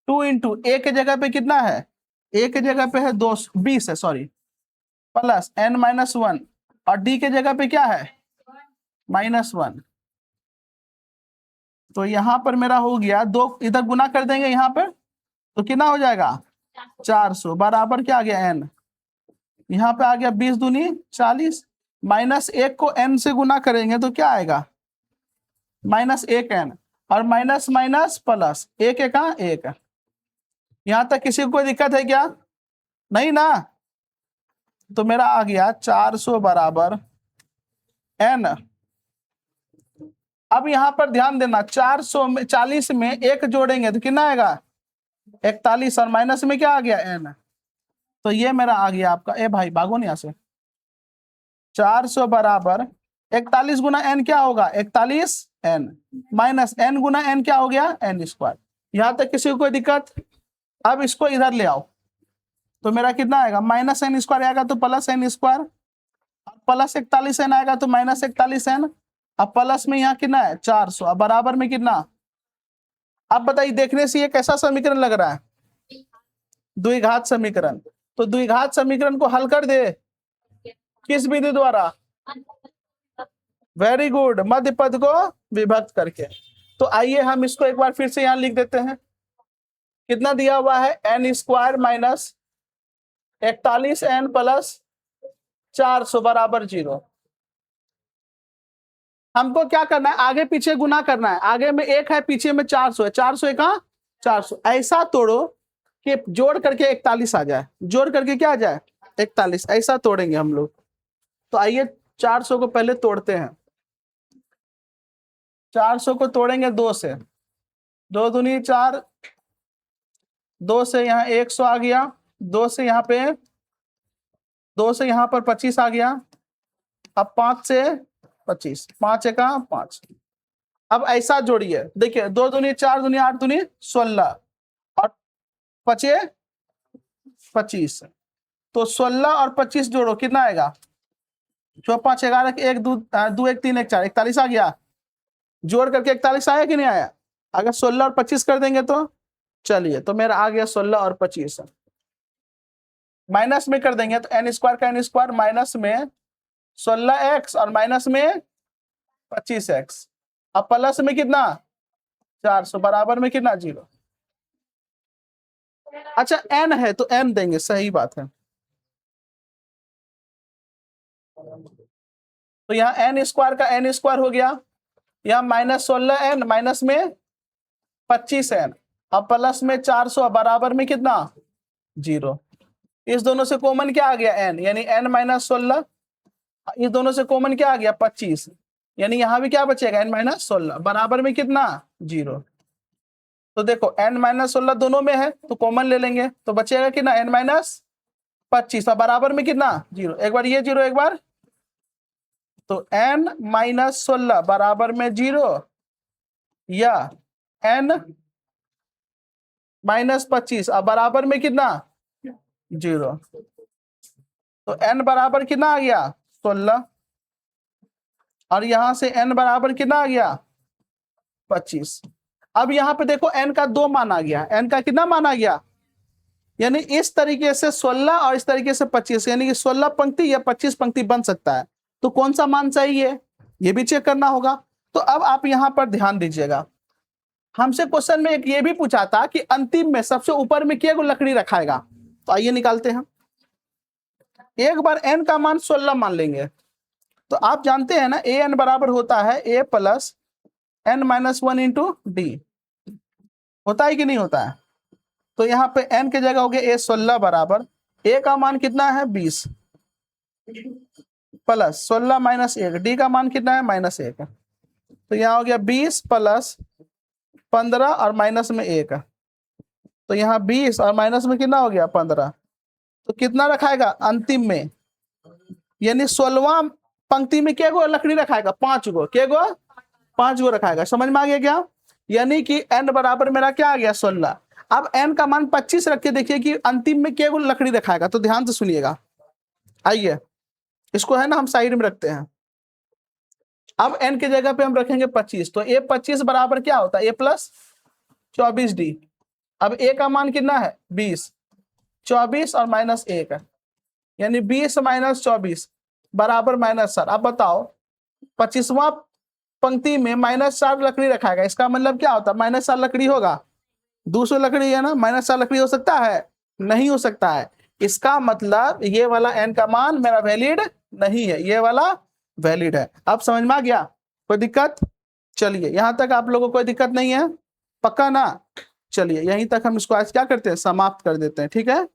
2 इंटू ए के जगह पे कितना है, ए के जगह पे है 20 है, सॉरी, प्लस n-1, और डी के जगह पे क्या है, -1। तो यहां पर मेरा हो गया 2, इधर गुना कर देंगे यहाँ पर, तो कितना हो जाएगा, 400 बराबर क्या आ गया, n। यहाँ पे आ गया 20 दूनी 40, -1 को n से गुना करेंगे तो क्या आएगा, -1n, और माइनस माइनस प्लस, एक एक का एक। यहां तक किसी को कोई दिक्कत है क्या, नहीं ना। तो मेरा आ गया 400 बराबर n। अब यहां पर ध्यान देना, 400 में 40 में एक जोड़ेंगे तो कितना आएगा, 41, और माइनस में क्या आ गया, n। तो ये मेरा आ गया आपका, ए भाई भागो नहीं यहां से, 400 बराबर 41 गुना n क्या होगा, 41n, माइनस n गुना n क्या हो गया, n²। यहां तक किसी को कोई दिक्कत। अब इसको इधर ले आओ, तो मेरा कितना आएगा, -n² आएगा तो +n², प्लस 41n आएगा तो -41n, अब प्लस में यहाँ कितना है 400, अब बराबर में कितना। अब बताइए देखने से ये कैसा समीकरण लग रहा है, द्विघात समीकरण। तो द्विघात समीकरण को हल कर दे किस विधि द्वारा, वेरी गुड, मध्य पद को विभक्त करके। तो आइए हम इसको एक बार फिर से यहाँ लिख देते हैं, कितना दिया हुआ है, n² माइनस 41n प्लस 400 बराबर 0। हमको क्या करना है, आगे पीछे गुना करना है, आगे में 1 है, पीछे में 400 है, 400 का 400, ऐसा तोड़ो कि जोड़ करके 41 आ जाए, जोड़ करके क्या आ जाए 41, ऐसा तोड़ेंगे हम लोग। तो आइए 400 को पहले तोड़ते हैं, 400 को तोड़ेंगे 2 से, 2 दूनी 4, 2 से यहाँ 100 आ गया, 2 से यहाँ पे 2 से यहाँ पर 25 आ गया, अब 5 से 25, 5 का 5। अब ऐसा जोड़िए, देखिए 2 दूनी 4 दूनी 8 दूनी 16, और 5 25, तो 16 और 25 जोड़ो कितना आएगा, 4 5 11 1 2 2 1 3 1 4, 41 आ गया। जोड़ करके 41 आया कि नहीं आया, अगर 16 और 25 कर देंगे तो चलिए, तो मेरा आ गया 16 और 25। माइनस में कर देंगे तो n² का n², माइनस में 16x और माइनस में 25x, अब प्लस में कितना 400 बराबर में कितना 0। अच्छा n है तो n देंगे, सही बात है। तो यहाँ n स्क्वायर का n स्क्वायर हो गया, यहाँ -16n माइनस में 25n अब प्लस में 400 बराबर में कितना 0। इस दोनों से कॉमन क्या आ गया n, यानी n माइनस 16। इस दोनों से कॉमन क्या आ गया 25, यानी यहाँ भी क्या बचेगा n माइनस 16 बराबर में कितना 0। तो देखो n माइनस 16 दोनों में है तो कॉमन ले लेंगे तो बचेगा कितना n माइनस 25 बराबर में कितना 0। एक बार ये 0 एक बार, तो n माइनस 16 बराबर में 0 या n माइनस 25 अब बराबर में कितना 0। तो n बराबर कितना आ गया 16 और यहां से n बराबर कितना आ गया 25। अब यहाँ पे देखो n का 2 मान आ गया, n का कितना मान आ गया, यानी इस तरीके से 16 और इस तरीके से 25, यानी कि 16 पंक्ति या 25 पंक्ति बन सकता है। तो कौन सा मान सही है ये भी चेक करना होगा। तो अब आप यहाँ पर ध्यान दीजिएगा, हमसे क्वेश्चन में एक ये भी पूछा था कि अंतिम में सबसे ऊपर में क्या लकड़ी रखाएगा। तो आइए निकालते हैं। एक बार n का मान 16 मान लेंगे, तो आप जानते हैं ना an बराबर होता है a plus n minus 1 into D, होता है कि नहीं होता है। तो यहाँ पे n के जगह हो गया a 16 बराबर a का मान कितना है 20 प्लस 16 माइनस 1, डी का मान कितना है -1। तो यहाँ हो गया 20 प्लस 15 और माइनस में 1, तो यहाँ 20 और माइनस में कितना हो गया 15। तो कितना रखाएगा अंतिम में, यानी 16वां पंक्ति में क्या गो लकड़ी रखाएगा 5 गो, क्या गो 5 गो रखाएगा। समझ में आ गया क्या, यानी कि n बराबर मेरा क्या आ गया 16। अब n का मान 25 रख के देखिए कि अंतिम में क्या गो लकड़ी रखाएगा। तो ध्यान से सुनिएगा, आइए इसको है ना हम साइड में रखते हैं। अब n के जगह पे हम रखेंगे 25, तो a 25 बराबर क्या होता है a प्लस 24d। अब a का मान कितना है 20, 24 और माइनस 1, यानी 20 माइनस 24 बराबर -4। अब बताओ 25वां पंक्ति में -4 लकड़ी रखाएगा, इसका मतलब क्या होता है -4 लकड़ी होगा, 200 लकड़ी है ना, -4 लकड़ी हो सकता है नहीं हो सकता है। इसका मतलब ये वाला n का मान मेरा वैलिड नहीं है, ये वाला वैलिड है। अब समझ में आ गया, कोई दिक्कत। चलिए यहां तक आप लोगों को कोई दिक्कत नहीं है, पक्का ना। चलिए यहीं तक हम इसको आज क्या करते हैं समाप्त कर देते हैं, ठीक है।